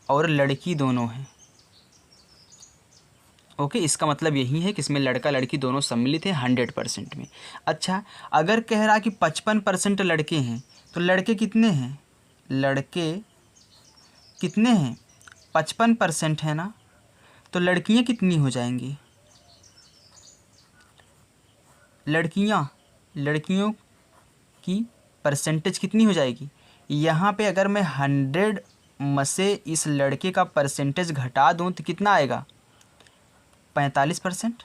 और लड़की दोनों हैं। ओके इसका मतलब यही है कि इसमें लड़का लड़की दोनों सम्मिलित हैं 100% में। अच्छा, अगर कह रहा कि 55% लड़के हैं, तो लड़के कितने हैं, लड़के कितने हैं, 55% है ना, तो लड़कियां कितनी हो जाएंगी, लड़कियों की परसेंटेज कितनी हो जाएगी। यहाँ पे अगर मैं 100 में से इस लड़के का परसेंटेज घटा दूँ तो कितना आएगा, 45%।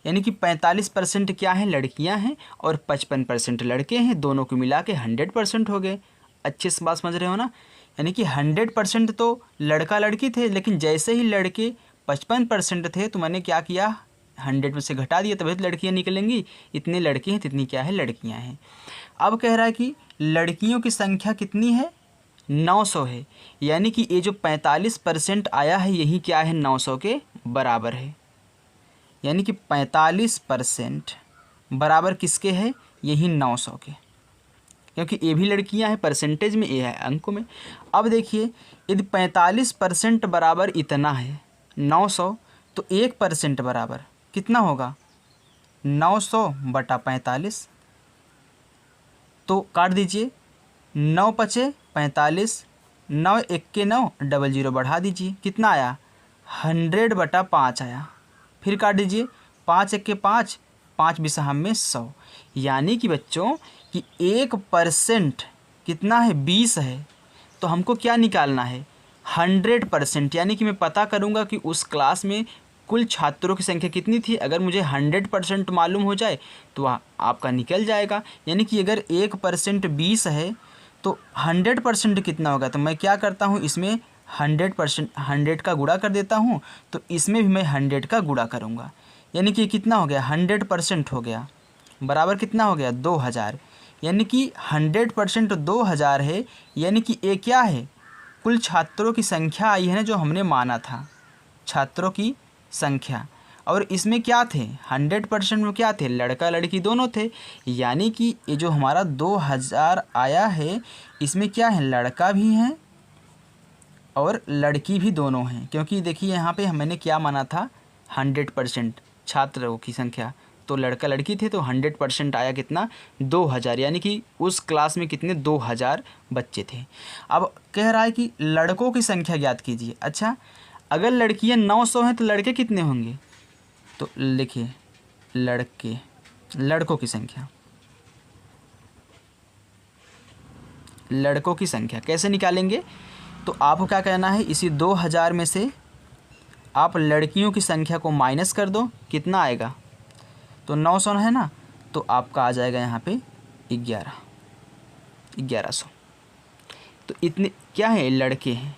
यानी कि 45% क्या है, लड़कियां हैं और 55% लड़के हैं, दोनों को मिला के 100% हो गए। अच्छे से बात समझ रहे हो ना। यानी कि 100% तो लड़का लड़की थे, लेकिन जैसे ही लड़के 55% थे तो मैंने क्या किया, 100 में से घटा दिया, तभी तो लड़कियाँ निकलेंगी। इतने लड़के हैं, इतनी क्या है, लड़कियाँ हैं। अब कह रहा है कि लड़कियों की संख्या कितनी है, 900 है। यानी कि ये जो 45% आया है यही क्या है, 900 के बराबर है। यानी कि 45% बराबर किसके है, यही 900 के, क्योंकि ये भी लड़कियां हैं, परसेंटेज में ये है अंकों में। अब देखिए, यदि 45% बराबर इतना है 900, तो 1% बराबर कितना होगा, 900 बटा 45। तो काट दीजिए, 9 पचे 45, 9 1 के 9, 00 बढ़ा दीजिए, कितना आया, 100 बटा 5 आया। फिर काट दीजिए, 5 1 के 5, 5 बिसहम में 100। यानी कि बच्चों कि 1% कितना है, 20 है। तो हमको क्या निकालना है, 100%। यानी कि मैं पता करूँगा कि उस क्लास में कुल छात्रों की संख्या कितनी थी। अगर मुझे 100% मालूम हो जाए तो वह आपका निकल जाएगा। यानी कि अगर 1% 20 है तो 100% कितना होगा, तो मैं क्या करता हूँ, इसमें 100% 100 का गुणा कर देता हूँ, तो इसमें भी मैं 100 का गुणा करूँगा। यानी कि कितना हो गया, 100% हो गया, बराबर कितना हो गया, 2000। यानी कि 100% 2000 है। यानी कि ये क्या है, कुल छात्रों की संख्या आई है ना, जो हमने माना था, छात्रों की संख्या। और इसमें क्या थे, 100% में क्या थे, लड़का लड़की दोनों थे। यानी कि ये जो हमारा 2000 आया है, इसमें क्या है, लड़का भी है और लड़की भी दोनों हैं, क्योंकि देखिए यहाँ पे मैंने क्या माना था 100% छात्रों की संख्या, तो लड़का लड़की थे तो 100% आया कितना 2000, यानी कि उस क्लास में कितने 2000 बच्चे थे। अब कह रहा है कि लड़कों की संख्या ज्ञात कीजिए। अच्छा, अगर लड़कियां 900 हैं तो लड़के कितने होंगे, तो लिखिए लड़कों की संख्या, लड़कों की संख्या कैसे निकालेंगे, तो आपको क्या करना है, इसी 2000 में से आप लड़कियों की संख्या को माइनस कर दो, कितना आएगा, तो 900 है ना, तो आपका आ जाएगा यहाँ पे 1100। तो इतने क्या है, लड़के हैं,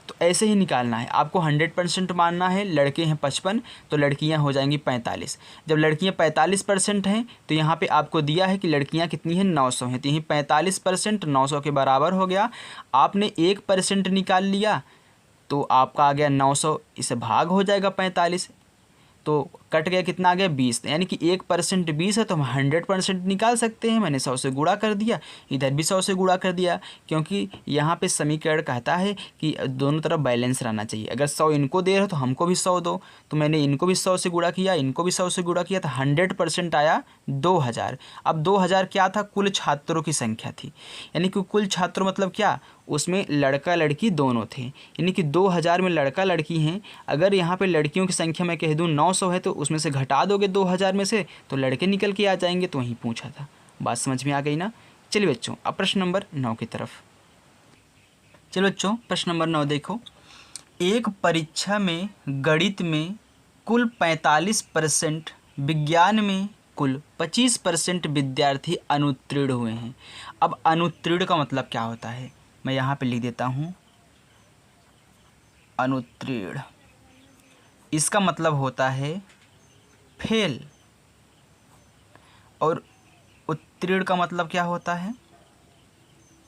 तो ऐसे ही निकालना है आपको। 100% मानना है, लड़के हैं 55 तो लड़कियां हो जाएंगी 45। जब लड़कियां 45% हैं तो यहाँ पे आपको दिया है कि लड़कियां कितनी हैं 900 हैं, तो यही 45% 900 के बराबर हो गया। आपने 1% निकाल लिया तो आपका आ गया 900, इसे भाग हो जाएगा 45, तो कट गया, कितना आ गया 20, यानी कि 1% 20 है, तो हम 100% निकाल सकते हैं। मैंने 100 से गुणा कर दिया, इधर भी 100 से गुणा कर दिया, क्योंकि यहाँ पे समीकरण कहता है कि दोनों तरफ बैलेंस रहना चाहिए। अगर 100 इनको दे रहे हो तो हमको भी 100 दो, तो मैंने इनको भी 100 से गुणा किया, इनको भी 100 से गुणा किया, तो 100% आया 2000। अब 2000 क्या था, कुल छात्रों की संख्या थी, यानी कि कुल छात्रों मतलब क्या, उसमें लड़का लड़की दोनों थे, यानी कि 2000 में लड़का लड़की हैं। अगर यहाँ पे लड़कियों की संख्या मैं कह दूँ 900 है, तो उसमें से घटा दोगे 2000 में से तो लड़के निकल के आ जाएंगे, तो वहीं पूछा था। बात समझ में आ गई ना। चलिए बच्चों, अब प्रश्न नंबर 9 की तरफ। चलो बच्चों, प्रश्न नंबर 9 देखो, एक परीक्षा में गणित में कुल 45%, विज्ञान में कुल 25% विद्यार्थी अनुत्तीर्ण हुए हैं। अब अनुत्तीर्ण का मतलब क्या होता है, मैं यहाँ पे लिख देता हूँ, अनुत्तीर्ण इसका मतलब होता है फेल, और उत्तीर्ण का मतलब क्या होता है,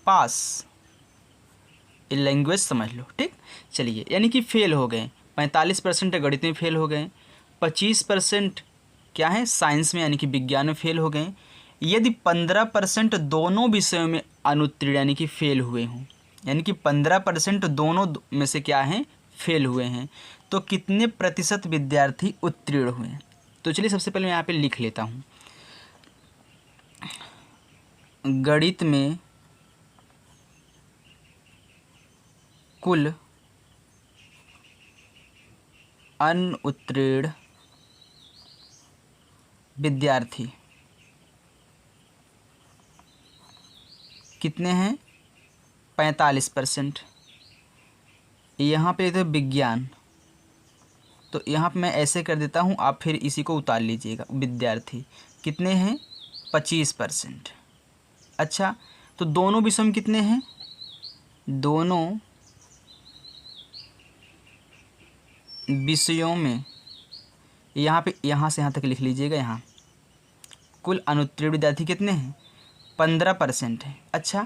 पास। ये लैंग्वेज समझ लो, ठीक। चलिए, यानी कि फेल हो गए, 45% गणित में फेल हो गए, 25% क्या है साइंस में यानी कि विज्ञान में फेल हो गए। यदि 15% दोनों विषयों में अनुत्तीर्ण यानी कि फेल हुए हों, यानी कि 15% दोनों में से क्या हैं, फेल हुए हैं, तो कितने प्रतिशत विद्यार्थी उत्तीर्ण हुए हैं। तो चलिए सबसे पहले मैं यहाँ पे लिख लेता हूँ, गणित में कुल अनुत्तीर्ण विद्यार्थी कितने हैं, 45%। यहाँ पे तो विज्ञान, तो यहाँ पे मैं ऐसे कर देता हूँ, आप फिर इसी को उतार लीजिएगा, विद्यार्थी कितने हैं 25%। अच्छा, तो दोनों विषय में कितने हैं, दोनों विषयों में, यहाँ पे यहाँ से यहाँ तक लिख लीजिएगा, यहाँ कुल अनुत्तीर्ण विद्यार्थी कितने हैं 15% है। अच्छा,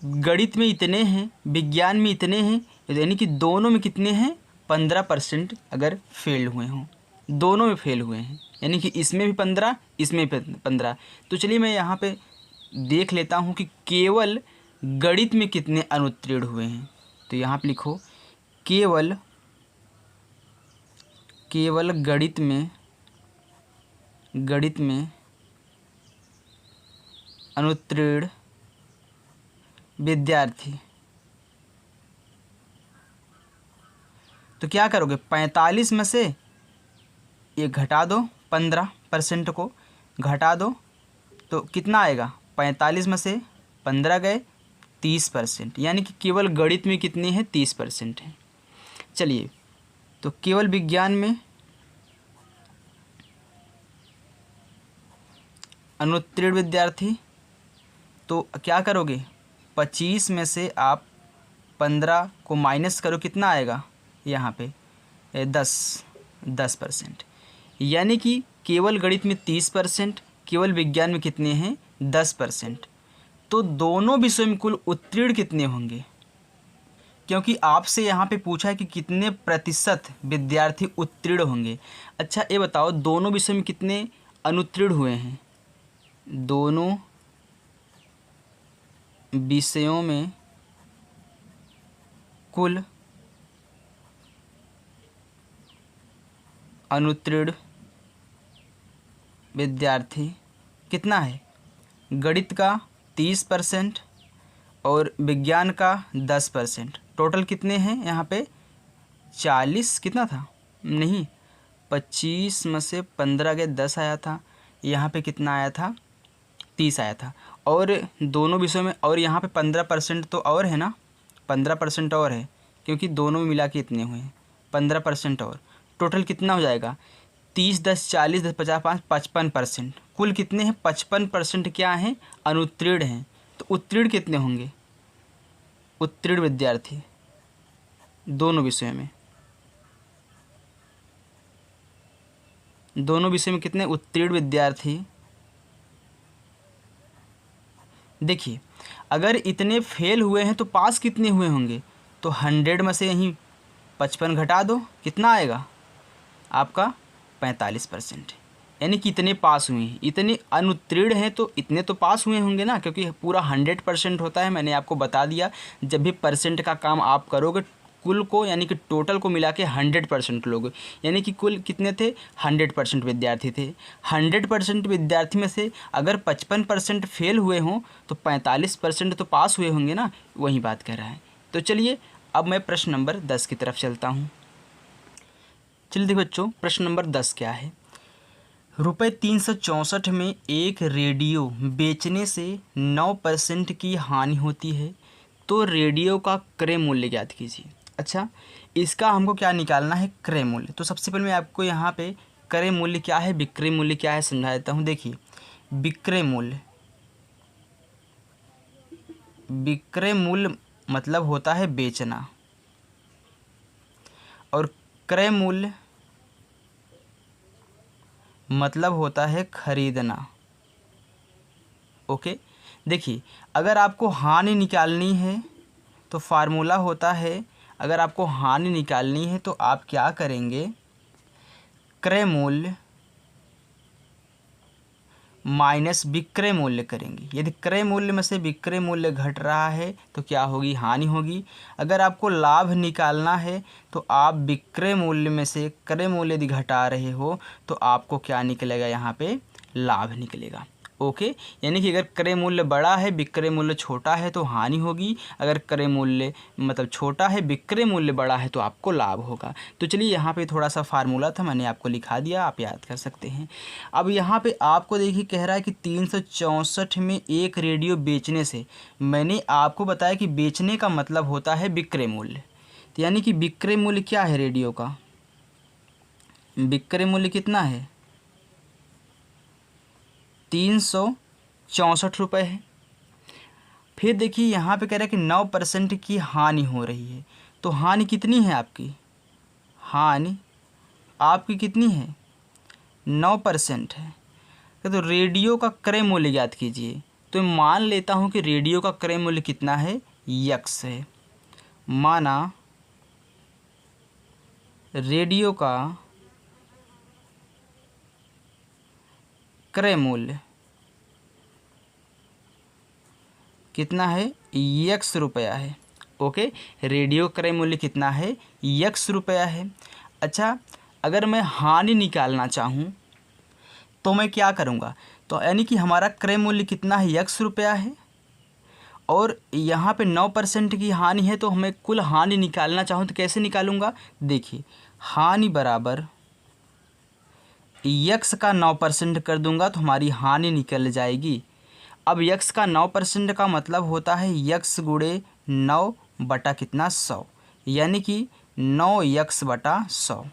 गणित में इतने हैं, विज्ञान में इतने हैं, यानी कि दोनों में कितने हैं 15% अगर फेल हुए हों, दोनों में फेल हुए हैं, यानी कि इसमें भी 15, इसमें भी 15। तो चलिए मैं यहाँ पे देख लेता हूँ कि केवल गणित में कितने अनुत्तीर्ण हुए हैं। तो यहाँ पे लिखो, केवल गणित में अनुत्तीर्ण विद्यार्थी, तो क्या करोगे, 45 में से ये घटा दो, 15% को घटा दो, तो कितना आएगा, 45 में से 15 गए 30%, यानी कि केवल गणित में कितने हैं 30% हैं। चलिए, तो केवल विज्ञान में अनुत्तीर्ण विद्यार्थी, तो क्या करोगे, 25 में से आप 15 को माइनस करो, कितना आएगा यहाँ पे 10%, यानी कि केवल गणित में 30%, केवल विज्ञान में कितने हैं 10%। तो दोनों विषयों में कुल उत्तीर्ण कितने होंगे, क्योंकि आपसे यहाँ पे पूछा है कि कितने प्रतिशत विद्यार्थी उत्तीर्ण होंगे। अच्छा, ये बताओ दोनों विषयों में कितने अनुत्तीर्ण हुए हैं, दोनों विषयों में कुल अनुत्तीर्ण विद्यार्थी कितना है? गणित का 30% और विज्ञान का 10%। टोटल कितने हैं यहाँ पे? 40 कितना था? नहीं, 25 में से 15 गए 10 आया था। यहाँ पे कितना आया था? 30 आया था। और दोनों विषयों में और यहाँ पे 15% तो और है ना, 15% और है, क्योंकि दोनों में मिला के इतने हुए हैं 15% और। टोटल कितना हो जाएगा? 30 10 40 10 50 5 55%। कुल कितने हैं? 55% क्या हैं? अनुत्तीर्ण हैं। तो उत्तीर्ण कितने होंगे? उत्तीर्ण विद्यार्थी दोनों विषयों में, दोनों विषय में कितने उत्तीर्ण विद्यार्थी? देखिए, अगर इतने फेल हुए हैं तो पास कितने हुए होंगे? तो 100 में से यहीं 55 घटा दो, कितना आएगा आपका? 45%। यानी कि इतने पास हुए हैं। इतने अनुत्तीर्ण हैं तो इतने तो पास हुए होंगे ना, क्योंकि पूरा 100% होता है। मैंने आपको बता दिया, जब भी परसेंट का काम आप करोगे कुल को यानी कि टोटल को मिला के 100% लोगे। यानी कि कुल कितने थे? 100% विद्यार्थी थे। 100% विद्यार्थी में से अगर 55% फेल हुए हों तो 45% तो पास हुए होंगे ना, वही बात कह रहा है। तो चलिए अब मैं प्रश्न नंबर 10 की तरफ चलता हूँ। चलिए देखो बच्चों, प्रश्न नंबर 10 क्या है? रुपये 364 में एक रेडियो बेचने से 9% की हानि होती है, तो रेडियो का क्रय मूल्य ज्ञात कीजिए। अच्छा, इसका हमको क्या निकालना है? क्रय मूल्य। तो सबसे पहले मैं आपको यहाँ पे क्रय मूल्य क्या है, विक्रय मूल्य क्या है समझा देता हूँ। देखिए, विक्रय मूल्य, विक्रय मूल्य मतलब होता है बेचना, और क्रय मूल्य मतलब होता है खरीदना। ओके, देखिए, अगर आपको हानि निकालनी है तो फार्मूला होता है, अगर आपको हानि निकालनी है तो आप क्या करेंगे? क्रय मूल्य माइनस विक्रय मूल्य करेंगे। यदि क्रय मूल्य में से विक्रय मूल्य घट रहा है तो क्या होगी? हानि होगी। अगर आपको लाभ निकालना है तो आप विक्रय मूल्य में से क्रय मूल्य यदि घटा रहे हो तो आपको क्या निकलेगा? यहाँ पे लाभ निकलेगा। ओके, यानी कि अगर क्रय मूल्य बड़ा है विक्रय मूल्य छोटा है तो हानि होगी, अगर क्रय मूल्य मतलब छोटा है विक्रय मूल्य बड़ा है तो आपको लाभ होगा। तो चलिए, यहाँ पे थोड़ा सा फार्मूला था, मैंने आपको लिखा दिया, आप याद कर सकते हैं। अब यहाँ पे आपको देखिए कह रहा है कि 364 में एक रेडियो बेचने से, मैंने आपको बताया कि बेचने का मतलब होता है विक्रय मूल्य। तो यानी कि विक्रय मूल्य क्या है रेडियो का? विक्रय मूल्य कितना है? 364 रुपये है। फिर देखिए यहाँ पे कह रहा है कि 9% की हानि हो रही है। तो हानि कितनी है आपकी? हानि आपकी कितनी है? 9% है। तो रेडियो का क्रय मूल्य ज्ञात कीजिए। तो मान लेता हूँ कि रेडियो का क्रय मूल्य कितना है? यक्स है। माना रेडियो का क्रय मूल्य कितना है? यक्स रुपया है। ओके, रेडियो क्रय मूल्य कितना है? यक्स रुपया है। अच्छा, अगर मैं हानि निकालना चाहूँ तो मैं क्या करूँगा? तो यानी कि हमारा क्रय मूल्य कितना है? यक्स रुपया है, और यहाँ पे 9% की हानि है, तो हमें कुल हानि निकालना चाहूँ तो कैसे निकालूंगा? देखिए, हानि बराबर यक्स का 9% कर दूंगा तो हमारी हानि निकल जाएगी। अब यक्स का 9% का मतलब होता है यक्स गुणे 9 बटा कितना? 100, यानी कि 9 यक्स बटा 100।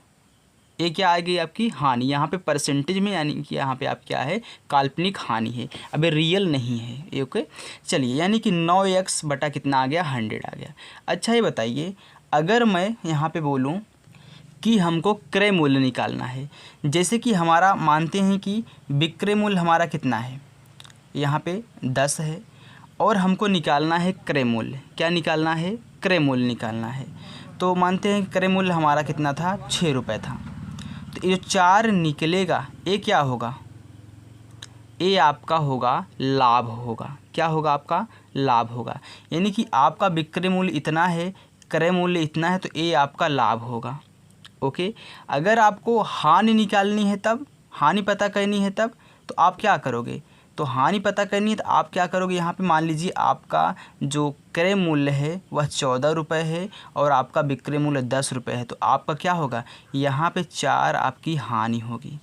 ये क्या आ गई आपकी? हानि। यहाँ पे परसेंटेज में, यानी कि यहाँ पे आप क्या है? काल्पनिक हानि है, अबे रियल नहीं है ये। ओके, चलिए, यानी कि 9x बटा कितना आ गया? 100 आ गया। अच्छा, ये बताइए, अगर मैं यहाँ पे बोलूँ कि हमको क्रय मूल्य निकालना है, जैसे कि हमारा मानते हैं कि विक्रय मूल्य हमारा कितना है? यहाँ पे 10 है, और हमको निकालना है क्रय मूल्य। क्या निकालना है? क्रय मूल्य निकालना है। तो मानते हैं कि क्रय मूल्य हमारा कितना था? 6 रुपये था। तो ये 4 निकलेगा, ये क्या होगा? ये आपका होगा लाभ होगा। क्या होगा आपका? लाभ होगा। यानी कि आपका विक्रय मूल्य इतना है, क्रय मूल्य इतना है तो ए आपका लाभ होगा। ओके, अगर आपको हानि निकालनी है तब, हानि पता करनी है तब, तो आप क्या करोगे, तो हानि पता करनी है तो आप क्या करोगे, यहाँ पे मान लीजिए आपका जो क्रय मूल्य है वह 14 रुपये है और आपका विक्रय मूल्य 10 रुपये है, तो आपका क्या होगा, यहाँ पे 4 आपकी हानि होगी।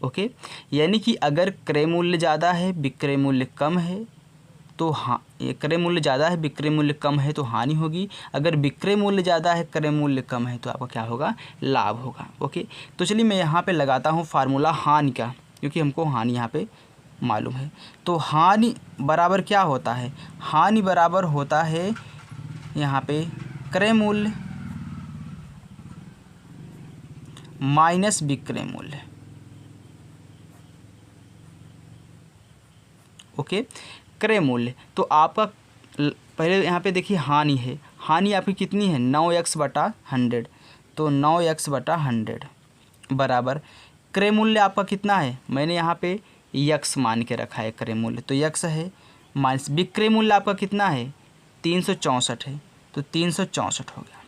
ओके, यानी कि अगर क्रय मूल्य ज़्यादा है विक्रय मूल्य कम है तो हाँ, ये क्रय मूल्य ज़्यादा है विक्रय मूल्य कम है तो हानि होगी, अगर विक्रय मूल्य ज़्यादा है क्रय मूल्य कम है तो आपका क्या होगा, लाभ होगा। ओके, तो चलिए मैं यहाँ पे लगाता हूँ फार्मूला हानि का, क्योंकि हमको हानि यहाँ पे मालूम है। तो हानि बराबर क्या होता है, हानि बराबर होता है यहाँ पे क्रय मूल्य माइनस विक्रय मूल्य। ओके, क्रय मूल्य तो आपका पहले यहाँ पे देखिए हानि है, हानि आपकी कितनी है 9x/100, तो 9x/100 बराबर क्रय मूल्य आपका कितना है, मैंने यहाँ पे यक्स मान के रखा है क्रय मूल्य, तो यक्स है माइनस विक्रय मूल्य आपका कितना है 364 है, तो 364 हो गया।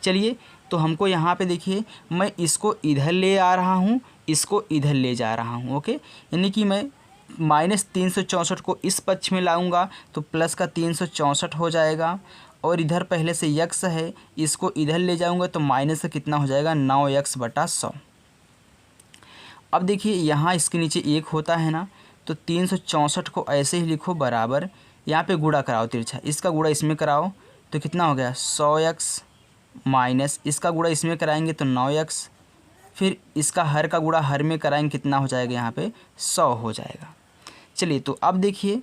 चलिए, तो हमको यहाँ पे देखिए मैं इसको इधर ले आ रहा हूँ, इसको इधर ले जा रहा हूँ। ओके, यानी कि मैं -364 को इस पक्ष में लाऊंगा तो प्लस का 364 हो जाएगा, और इधर पहले से यक्स है इसको इधर ले जाऊंगा तो माइनस का कितना हो जाएगा 9x/100। अब देखिए यहाँ इसके नीचे 1 होता है ना, तो 364 को ऐसे ही लिखो बराबर, यहाँ पे गुणा कराओ तिरछा, इसका गुणा इसमें कराओ तो कितना हो गया 100x माइनस इसका गुणा इसमें कराएंगे तो 9x, फिर इसका हर का गुणा हर में कराएंगे कितना हो जाएगा यहाँ पे 100 हो जाएगा। चलिए, तो अब देखिए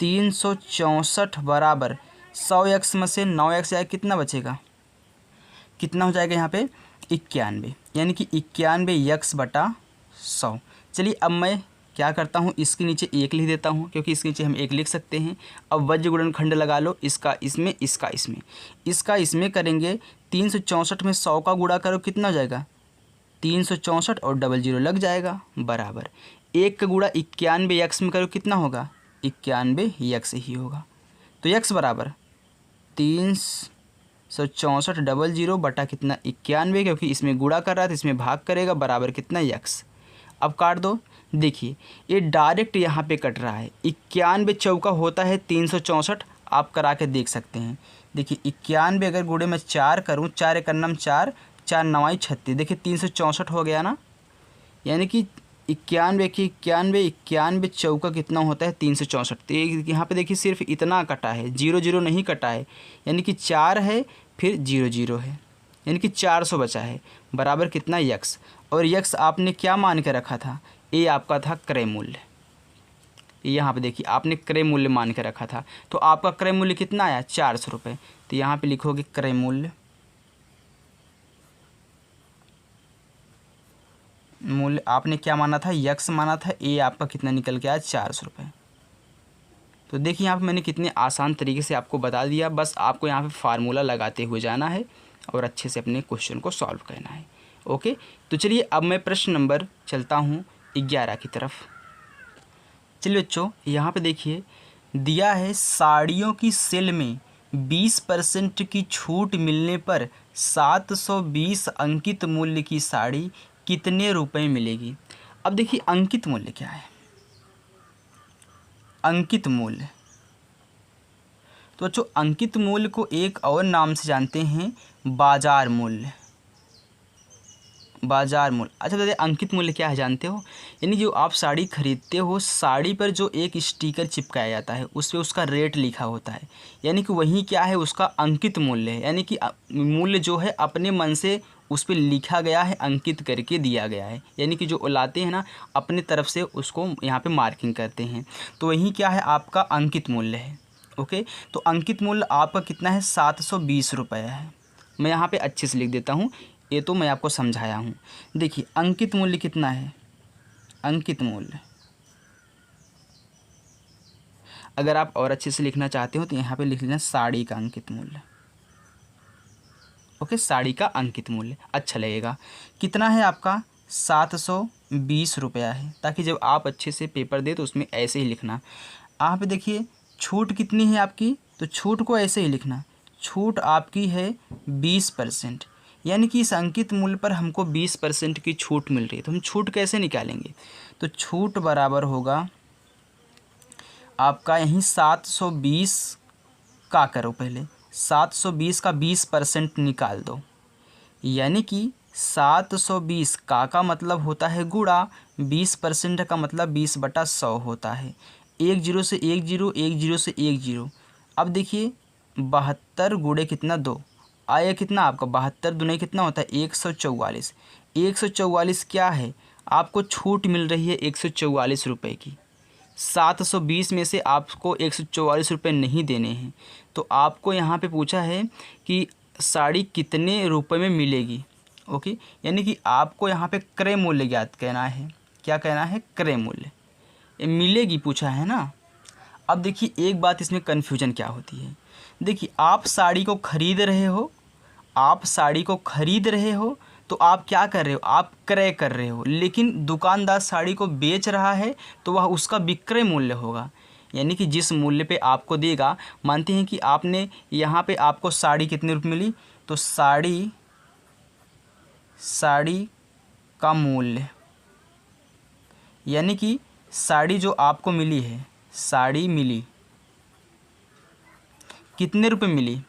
364 बराबर 100x में से 9x जाए कितना बचेगा, कितना हो जाएगा यहाँ पे 91, यानी कि 91x/100। चलिए, अब मैं क्या करता हूँ, इसके नीचे 1 लिख देता हूँ, क्योंकि इसके नीचे हम 1 लिख सकते हैं। अब वज्र गुणनखंड लगा लो, इसका इसमें इसका इसमें, इसका इसमें करेंगे 364 में 100 का गुणा करो कितना हो जाएगा 364 और 00 लग जाएगा बराबर 1 का गुणा 91x में करो कितना होगा 91x ही होगा, तो x बराबर 364 00 बटा कितना 91, क्योंकि इसमें गुणा कर रहा था इसमें भाग करेगा बराबर कितना x। अब काट दो, देखिए ये डायरेक्ट यहाँ पे कट रहा है, 91 चौका होता है 364, आप करा के देख सकते हैं। देखिए 91 अगर गुणे में 4 करूँ, 4 एक अन्नम 4, 4 9 36, देखिए 364 हो गया ना, यानी कि 91 की 91 चौका कितना होता है 364। तो यहाँ पे देखिए सिर्फ इतना कटा है, 00 नहीं कटा है, यानी कि 4 है फिर 00 है, यानी कि 400 बचा है बराबर कितना यक्स, और यक्स आपने क्या मान के रखा था, ये आपका था क्रय मूल्य। यहाँ पे देखिए आपने क्रय मूल्य मान के रखा था, तो आपका क्रय मूल्य कितना आया 400 रुपये, तो यहाँ पे लिखोगे क्रय मूल्य आपने क्या माना था यक्स माना था, ये आपका कितना निकल के आया 400 रुपये। तो देखिए यहाँ पे मैंने कितने आसान तरीके से आपको बता दिया, बस आपको यहाँ पे फार्मूला लगाते हुए जाना है और अच्छे से अपने क्वेश्चन को सॉल्व करना है। ओके, तो चलिए अब मैं प्रश्न नंबर चलता हूँ 11 की तरफ। चलिए बच्चों, यहाँ पे देखिए दिया है साड़ियों की सेल में 20% की छूट मिलने पर 720 अंकित मूल्य की साड़ी कितने रुपए मिलेगी। अब देखिए अंकित मूल्य क्या है, अंकित मूल्य, तो बच्चों अंकित मूल्य को एक और नाम से जानते हैं बाजार मूल्य, बाजार मूल्य। अच्छा दादा अंकित मूल्य क्या है जानते हो, यानी जो आप साड़ी खरीदते हो साड़ी पर जो एक स्टिकर चिपकाया जाता है उस पर उसका रेट लिखा होता है, यानी कि वही क्या है उसका अंकित मूल्य है, यानी कि मूल्य जो है अपने मन से उस पर लिखा गया है, अंकित करके दिया गया है, यानी कि जो लाते हैं ना अपने तरफ से उसको यहाँ पे मार्किंग करते हैं, तो वही क्या है आपका अंकित मूल्य है। ओके, तो अंकित मूल्य आपका कितना है 720 रुपये है। मैं यहाँ पे अच्छे से लिख देता हूँ, ये तो मैं आपको समझाया हूँ। देखिए अंकित मूल्य कितना है, अंकित मूल्य अगर आप और अच्छे से लिखना चाहते हो तो यहाँ पे लिख लेना साड़ी का अंकित मूल्य। ओके, साड़ी का अंकित मूल्य अच्छा लगेगा। कितना है आपका 720 रुपया है, ताकि जब आप अच्छे से पेपर दे तो उसमें ऐसे ही लिखना। यहाँ पे देखिए छूट कितनी है आपकी, तो छूट को ऐसे ही लिखना, छूट आपकी है 20%, यानी कि इस अंकित मूल्य पर हमको 20% की छूट मिल रही है। तो हम छूट कैसे निकालेंगे? तो छूट बराबर होगा आपका यहीं 720 का करो, पहले 720 का 20% निकाल दो, यानी कि 720 का मतलब होता है गुणा, 20% का मतलब 20/100 होता है। एक जीरो से एक जीरो, एक जीरो से एक जीरो। अब देखिए 72 गुणे कितना 2 आया, कितना आपका 72 दुने कितना होता है 144। 144 क्या है, आपको छूट मिल रही है 144 रुपये की। 720 में से आपको 144 रुपये नहीं देने हैं। तो आपको यहाँ पे पूछा है कि साड़ी कितने रुपए में मिलेगी। ओके, यानी कि आपको यहाँ पे क्रय मूल्य ज्ञात कहना है। क्या कहना है? क्रय मूल्य। ये मिलेगी पूछा है ना। अब देखिए एक बात इसमें कन्फ्यूजन क्या होती है। देखिए आप साड़ी को खरीद रहे हो, आप साड़ी को खरीद रहे हो तो आप क्या कर रहे हो? आप क्रय कर रहे हो। लेकिन दुकानदार साड़ी को बेच रहा है तो वह उसका विक्रय मूल्य होगा, यानी कि जिस मूल्य पे आपको देगा। मानते हैं कि आपने यहाँ पे आपको साड़ी कितने रुपये मिली, तो साड़ी का मूल्य, यानी कि साड़ी जो आपको मिली है, साड़ी मिली कितने रुपए मिली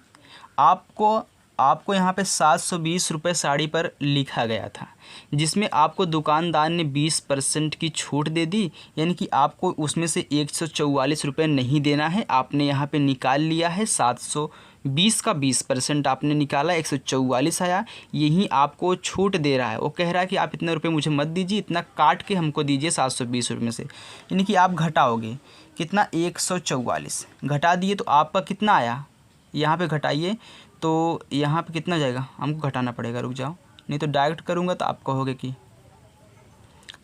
आपको यहाँ पे 720 रुपये साड़ी पर लिखा गया था, जिसमें आपको दुकानदार ने 20% की छूट दे दी, यानी कि आपको उसमें से 144 रुपये नहीं देना है। आपने यहाँ पे निकाल लिया है 720 का 20% आपने निकाला, 144 आया। यही आपको छूट दे रहा है। वो कह रहा है कि आप इतने रुपये मुझे मत दीजिए, इतना काट के हमको दीजिए 720 रुपये में से, यानी कि आप घटाओगे कितना 144 घटा दिए तो आपका कितना आया, यहाँ पे घटाइए तो यहाँ पे कितना जाएगा, हमको घटाना पड़ेगा, रुक जाओ नहीं तो डायरेक्ट करूँगा तो आप कहोगे कि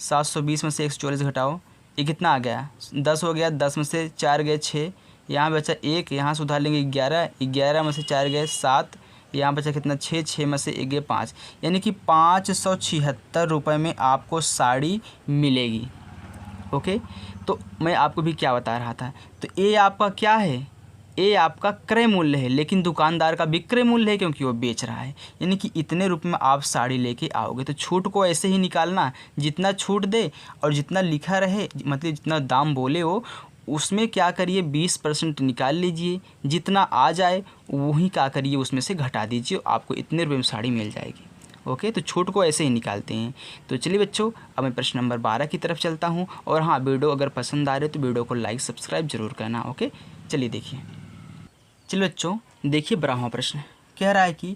720 में से 144 घटाओ, ये कितना आ गया 10 हो गया, 10 में से 4 गए 6, यहाँ बचा 1, यहाँ से उधार लेंगे 11, 11 में से 4 गए 7, यहाँ बचा कितना 6, 6 में से 1 गए 5, यानी कि 576 रुपये में आपको साड़ी मिलेगी। ओके, तो मैं आपको भी क्या बता रहा था, तो ये आपका क्या है, ये आपका क्रय मूल्य है, लेकिन दुकानदार का विक्रय मूल्य है क्योंकि वो बेच रहा है, यानी कि इतने रुपए में आप साड़ी लेके आओगे। तो छूट को ऐसे ही निकालना, जितना छूट दे और जितना लिखा रहे, मतलब जितना दाम बोले हो उसमें क्या करिए 20% निकाल लीजिए, जितना आ जाए वही क्या करिए उसमें से घटा दीजिए, आपको इतने रुपये में साड़ी मिल जाएगी। ओके, तो छूट को ऐसे ही निकालते हैं। तो चलिए बच्चों, अब मैं प्रश्न नंबर 12 की तरफ चलता हूँ। और हाँ, वीडियो अगर पसंद आ रहे तो वीडियो को लाइक सब्सक्राइब जरूर करना। ओके, चलिए देखिए। चलिए बच्चों देखिए, 12वां प्रश्न कह रहा है कि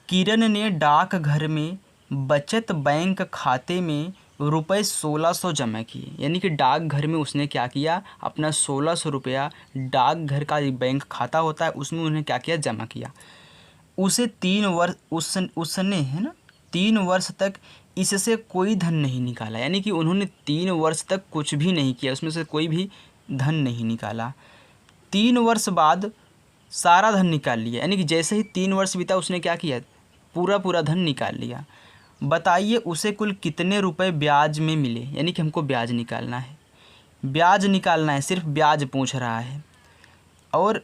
किरण ने डाकघर में बचत बैंक खाते में रुपये 1600 जमा किए, यानी कि डाकघर में उसने क्या किया, अपना 1600 रुपया डाकघर का बैंक खाता होता है उसमें उन्हें क्या किया, जमा किया। उसे 3 वर्ष उसने है ना 3 वर्ष तक इससे कोई धन नहीं निकाला, यानी कि उन्होंने 3 वर्ष तक कुछ भी नहीं किया, उसमें से कोई भी धन नहीं निकाला। 3 वर्ष बाद सारा धन निकाल लिया, यानी कि जैसे ही 3 वर्ष बीता उसने क्या किया, पूरा धन निकाल लिया। बताइए उसे कुल कितने रुपए ब्याज में मिले, यानी कि हमको ब्याज निकालना है, ब्याज निकालना है, सिर्फ ब्याज पूछ रहा है। और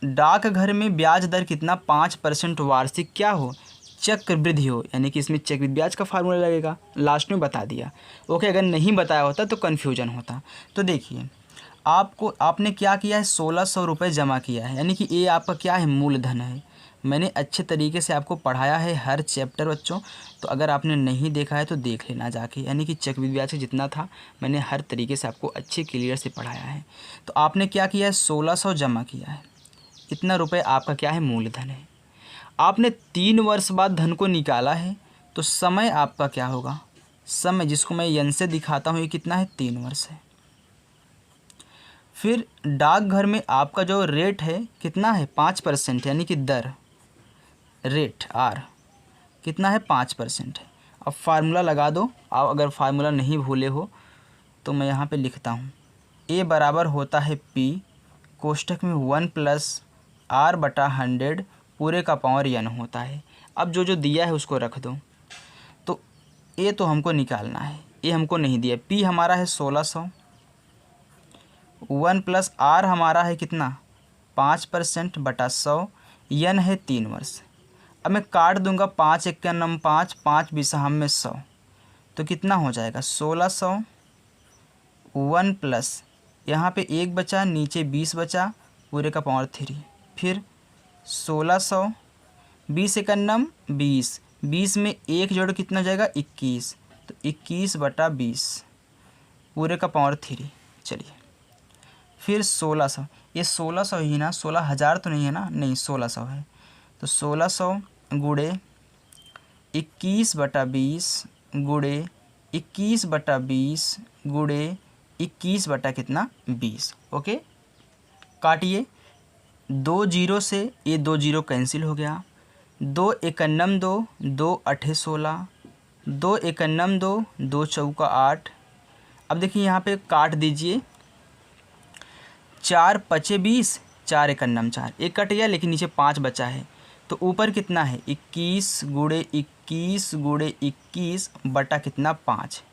डाकघर में ब्याज दर कितना, 5% वार्षिक क्या हो, चक्रवृद्धि हो, यानी कि इसमें चक्रवृद्धि ब्याज का फार्मूला लगेगा, लास्ट में बता दिया। ओके, अगर नहीं बताया होता तो कन्फ्यूजन होता। तो देखिए आपने क्या किया है, 1600 रुपये जमा किया है, यानी कि ये आपका क्या है, मूलधन है। मैंने अच्छे तरीके से आपको पढ़ाया है हर चैप्टर बच्चों, तो अगर आपने नहीं देखा है तो देख लेना जाके, यानी कि चक्रवृद्धि ब्याज से जितना था मैंने हर तरीके से आपको अच्छे क्लियर से पढ़ाया है। तो आपने क्या किया है, 1600 जमा किया है, इतना रुपये आपका क्या है, मूलधन है। आपने 3 वर्ष बाद धन को निकाला है, तो समय आपका क्या होगा, समय जिसको मैं यन से दिखाता हूँ, ये कितना है, 3 वर्ष है। फिर डाकघर में आपका जो रेट है कितना है, 5%, यानी कि दर, रेट आर कितना है, 5% है। अब फार्मूला लगा दो आप, अगर फार्मूला नहीं भूले हो तो मैं यहाँ पे लिखता हूँ, ए बराबर होता है पी कोष्ठक में 1 + R/100 पूरे का पावर n होता है। अब जो जो दिया है उसको रख दो। तो ए तो हमको निकालना है, ए हमको नहीं दिया, पी हमारा है 1600, 1 + R हमारा है कितना, 5% बटा 100, यन है 3 वर्ष। अब मैं काट दूंगा 5 एक का नम 5, 5 बिसहम में 100, तो कितना हो जाएगा 1600 1 प्लस यहाँ पे 1 बचा, नीचे 20 बचा, पूरे का पावर 3, फिर 1600 20 एक नम 20, 20 में 1 जोड़ कितना हो जाएगा 21, तो 21/20 पूरे का पावर 3। चलिए फिर 1600, ये 1600 ही ना, 16,000 तो नहीं है ना, नहीं 1600 है, तो 1600 गुड़े 21/20 गुड़े 21/20 गुड़े 21 बटा कितना 20। ओके, काटिए, 2 जीरो से ये 2 जीरो कैंसिल हो गया, 2 एकन्नम 2, 2 अठे 16, 2 एकन्नम 2, 2 चौका 8। अब देखिए यहाँ पे काट दीजिए, 4 पचे 20, 4 एकन्नम 4, एक कट गया लेकिन नीचे 5 बचा है, तो ऊपर कितना है 21 गुड़े 21 गुड़े 21 बटा कितना 5।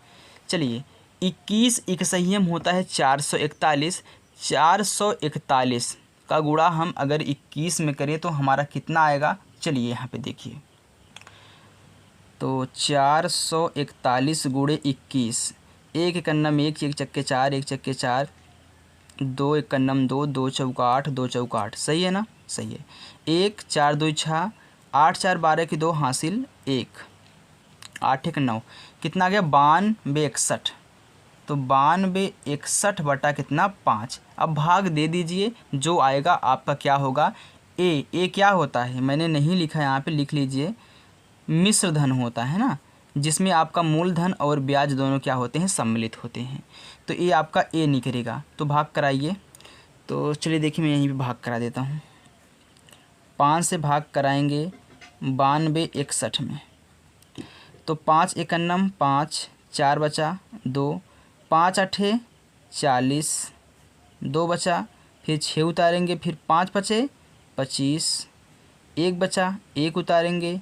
चलिए 21 एक संयम होता है 441, 441 का गुणा हम अगर 21 में करें तो हमारा कितना आएगा, चलिए यहाँ पे देखिए, तो 441 गुड़े 21, 1 एकन्नम 1, 1 चक्के 4, 1 चक्के 4, 2 एकन्नम 2, 2 चौका 8, 2 चौका 8, सही है ना, सही है। 1 4 2 6, 8 4 12 की 2 हासिल 1, 8 1 9, कितना आ गया 92 61, तो 92 61 बटा कितना 5। अब भाग दे दीजिए, जो आएगा आपका क्या होगा, ए क्या होता है मैंने नहीं लिखा, यहाँ पे लिख लीजिए, मिश्र धन होता है ना, जिसमें आपका मूलधन और ब्याज दोनों क्या होते हैं, सम्मिलित होते हैं, तो ये आपका ए निकलेगा। तो भाग कराइए, तो चलिए देखिए मैं यहीं पे भाग करा देता हूँ, 5 से भाग कराएंगे 92 61 में, तो 5 एकन्नम 5, 4 बचा 2, 5 अठे 40, 2 बचा, फिर 6 उतारेंगे, फिर 5 बचे 25, 1 बचा 1 उतारेंगे,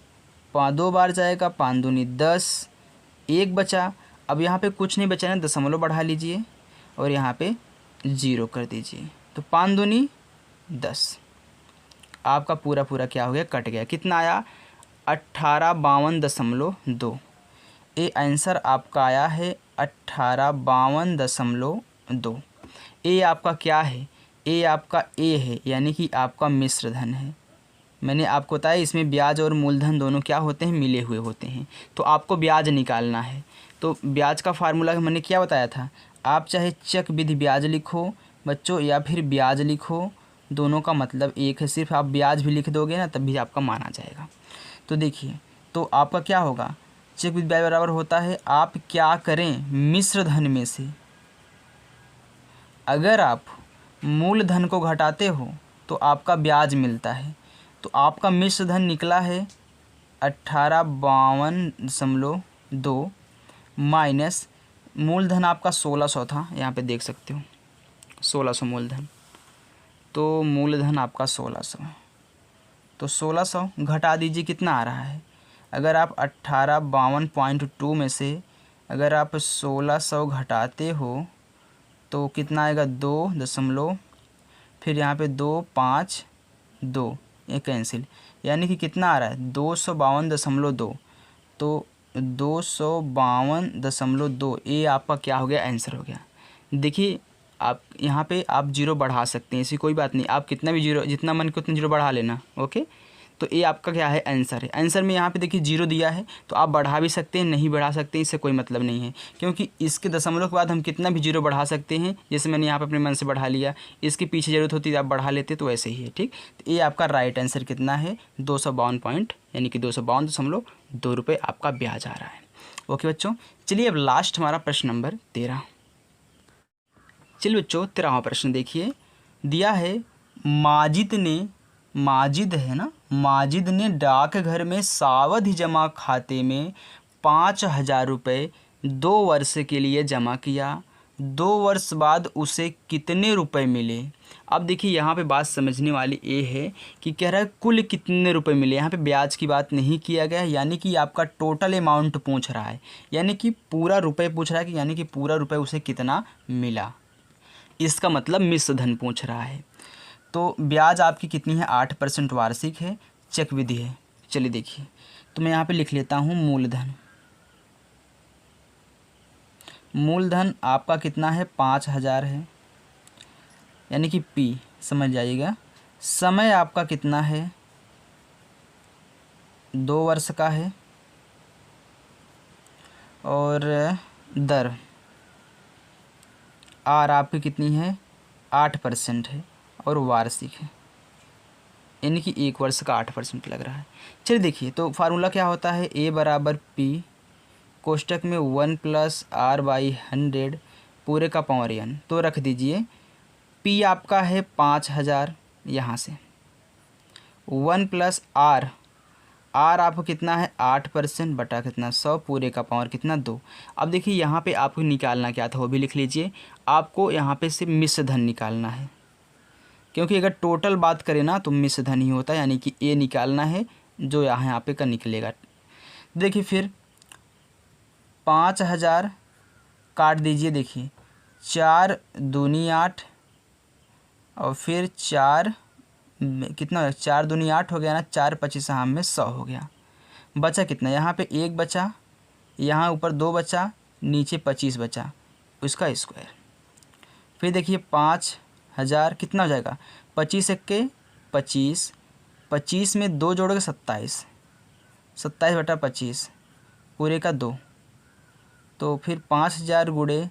2 बार जाएगा, 5 दूनी 10, 1 बचा। अब यहाँ पे कुछ नहीं बचा ना, दशमलव बढ़ा लीजिए और यहाँ पे 0 कर दीजिए, तो 5 दूनी 10, आपका पूरा क्या हो गया, कट गया, कितना आया 1852.2। ये आंसर आपका आया है 1852.2। ये आपका क्या है, ये आपका ए है, यानी कि आपका मिश्र धन है। मैंने आपको बताया इसमें ब्याज और मूलधन दोनों क्या होते हैं, मिले हुए होते हैं। तो आपको ब्याज निकालना है, तो ब्याज का फार्मूला मैंने क्या बताया था, आप चाहे चक विधि ब्याज लिखो बच्चों या फिर ब्याज लिखो, दोनों का मतलब एक है, सिर्फ आप ब्याज भी लिख दोगे ना तब भी आपका माना जाएगा। तो देखिए, तो आपका क्या होगा, चक विधि ब्याज बराबर होता है, आप क्या करें, मिश्र धन में से अगर आप मूलधन को घटाते हो तो आपका ब्याज मिलता है, तो आपका मिश्र धन निकला है 1852.2 माइनस मूलधन आपका 1600 था, यहाँ पे देख सकते हो 1600 मूलधन, तो मूलधन आपका 1600, तो 1600 घटा दीजिए, कितना आ रहा है, अगर आप 1852.2 में से अगर आप 1600 घटाते हो तो कितना आएगा 2 दशमलव, फिर यहाँ पे 2 5 2, ये कैंसिल, यानी कि कितना आ रहा है 252.2, तो 252.2 ये आपका क्या हो गया, आंसर हो गया। देखिए आप यहाँ पे आप जीरो बढ़ा सकते हैं, ऐसी कोई बात नहीं, आप कितना भी जीरो, जितना मन को उतना जीरो बढ़ा लेना। ओके, तो ये आपका क्या है, आंसर है। आंसर में यहाँ पे देखिए जीरो दिया है, तो आप बढ़ा भी सकते हैं, नहीं बढ़ा सकते, इससे कोई मतलब नहीं है, क्योंकि इसके दशमलव के बाद हम कितना भी जीरो बढ़ा सकते हैं, जैसे मैंने यहाँ पे अपने मन से बढ़ा लिया, इसके पीछे ज़रूरत होती है आप बढ़ा लेते, तो ऐसे ही है। ठीक, तो ये आपका राइट आंसर कितना है 252 पॉइंट, यानी कि 252.2 रुपये आपका ब्याज आ रहा है। ओके बच्चों, चलिए अब लास्ट हमारा प्रश्न नंबर 13। चलिए बच्चों 13वां प्रश्न देखिए, दिया है माजिद ने डाकघर में सावधि जमा खाते में 5,000 रुपये 2 वर्ष के लिए जमा किया, 2 वर्ष बाद उसे कितने रुपए मिले। अब देखिए यहाँ पे बात समझने वाली ये है कि कह रहा है कुल कितने रुपए मिले, यहाँ पे ब्याज की बात नहीं किया गया, यानी कि आपका टोटल अमाउंट पूछ रहा है, यानी कि पूरा रुपए पूछ रहा है, कि यानी कि पूरा रुपए उसे कितना मिला, इसका मतलब मिश्र धन पूछ रहा है। तो ब्याज आपकी कितनी है, 8% वार्षिक है, चक विधि है। चलिए देखिए, तो मैं यहाँ पे लिख लेता हूँ मूलधन। मूलधन आपका कितना है, 5,000 है, यानी कि P समझ जाइएगा। समय आपका कितना है, 2 वर्ष का है, और दर R आपकी कितनी है, 8% है, और वार्षिक है, यानी कि 1 वर्ष का 8% लग रहा है। चलिए देखिए, तो फार्मूला क्या होता है, A बराबर P कोष्टक में 1 + R/100 पूरे का पावर n। तो रख दीजिए P आपका है 5,000, यहाँ से 1 + R आपको कितना है, 8% बटा कितना, 100 पूरे का पावर कितना, 2। अब देखिए यहाँ पे आपको निकालना क्या था वो भी लिख लीजिए। आपको यहाँ पे सिर्फ मिश्र धन निकालना है, क्योंकि अगर टोटल बात करें ना तो मिश्र धन ही होता है, यानी कि A निकालना है जो यहाँ पे का निकलेगा। देखिए फिर 5,000 काट दीजिए, देखिए 4 दूनी 8, और फिर 4 कितना हो, 4 दूनी 8 हो गया ना, 4 25 हम में 100 हो गया। बचा कितना, यहाँ पे 1 बचा, यहाँ ऊपर 2 बचा, नीचे 25 बचा, उसका स्क्वायर। फिर देखिए 5,000 कितना हो जाएगा, 25 एक्के 25, 25 में 2 जोड़ोगे 27, 27 बटा 25 पूरे का 2। तो फिर 5,000 गुणे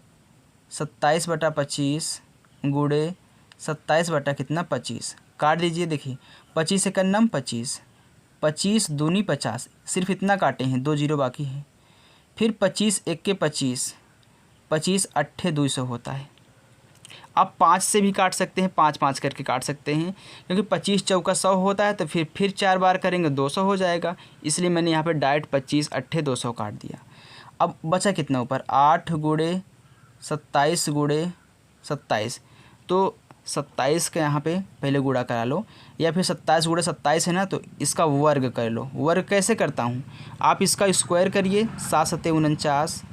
27 बटा 25 गुणे 27 बटा कितना, 25। काट दीजिए, देखिए 25 से कन्नम 25, 25 दूनी 50, सिर्फ इतना काटे हैं, 2 जीरो बाकी है। फिर 25 एक्के 25, 25 अट्ठे 200 होता है। आप 5 से भी काट सकते हैं, 5 5 करके काट सकते हैं, क्योंकि 25 चौका 100 होता है, तो फिर 4 बार करेंगे 200 हो जाएगा, इसलिए मैंने यहाँ पे डायरेक्ट 25 अट्ठे 200 काट दिया। अब बचा कितना ऊपर, 8 गुणे 27 गुणे 27, तो 27 का यहाँ पे पहले गुणा करा लो, या फिर 27 गुणे 27 है ना, तो इसका वर्ग कर लो। वर्ग कैसे करता हूँ, आप इसका स्क्वायर करिए, 7 सत्ते 49,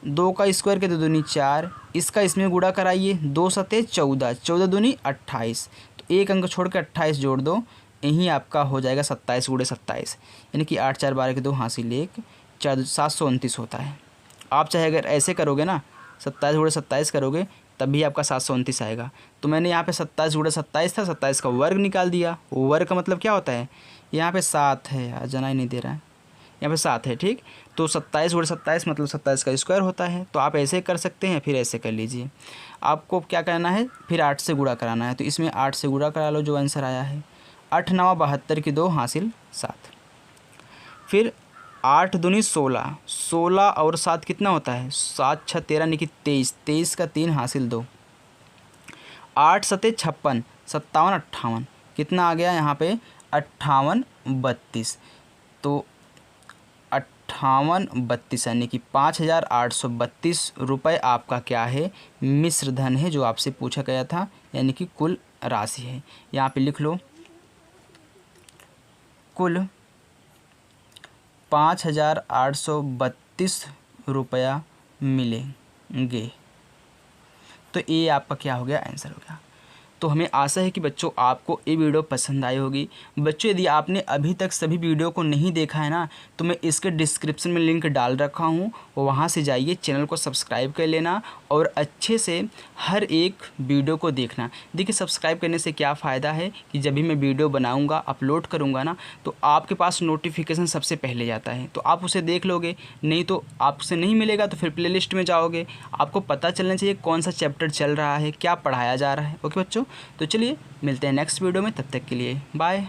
2 का स्क्वायर के 2 दूनी 4, इसका इसमें गुणा कराइए, 2 सत्ते 14, 14 दूनी 28, तो एक अंक छोड़ के 28 जोड़ दो, यहीं आपका हो जाएगा 27 गुणे 27, यानी कि 8 4 12 के 2 हासिल 1, 4 729 होता है। आप चाहे अगर ऐसे करोगे ना, 27 गुणे 27 करोगे तब भी आपका 729 आएगा। तो मैंने यहाँ पे 27 गुणे 27 था, 27 का वर्ग निकाल दिया। वर्ग का मतलब क्या होता है, यहाँ पे 7 है, यार जना ही नहीं दे रहा है, यहाँ पे 7 है, ठीक। तो 27 गुणे 27 मतलब 27 का स्क्वायर होता है। तो आप ऐसे कर सकते हैं, फिर ऐसे कर लीजिए। आपको क्या करना है, फिर 8 से गुणा कराना है, तो इसमें 8 से गुणा करा लो, जो आंसर आया है 8 9 72 की 2 हासिल 7। फिर 8 दूनी 16, 16 और 7 कितना होता है, 7 6 13 यानी कि 23, 23 का 3 हासिल 2, 8 सते 56, 57 58 कितना आ गया यहाँ पे 58 32। तो 58 32 यानी कि 5,832 रुपये आपका क्या है, मिश्र धन है, जो आपसे पूछा गया था, यानी कि कुल राशि है। यहाँ पे लिख लो, कुल 5,832 रुपया मिलेंगे। तो ये आपका क्या हो गया, आंसर हो गया। तो हमें आशा है कि बच्चों आपको ये वीडियो पसंद आई होगी। बच्चों यदि आपने अभी तक सभी वीडियो को नहीं देखा है ना, तो मैं इसके डिस्क्रिप्शन में लिंक डाल रखा हूँ, वहाँ से जाइए, चैनल को सब्सक्राइब कर लेना और अच्छे से हर एक वीडियो को देखना। देखिए सब्सक्राइब करने से क्या फ़ायदा है कि जब भी मैं वीडियो बनाऊँगा, अपलोड करूँगा ना, तो आपके पास नोटिफिकेशन सबसे पहले जाता है, तो आप उसे देख लोगे। नहीं तो आपसे नहीं मिलेगा तो फिर प्लेलिस्ट में जाओगे, आपको पता चलना चाहिए कौन सा चैप्टर चल रहा है, क्या पढ़ाया जा रहा है। ओके बच्चों, तो चलिए मिलते हैं नेक्स्ट वीडियो में, तब तक के लिए बाय।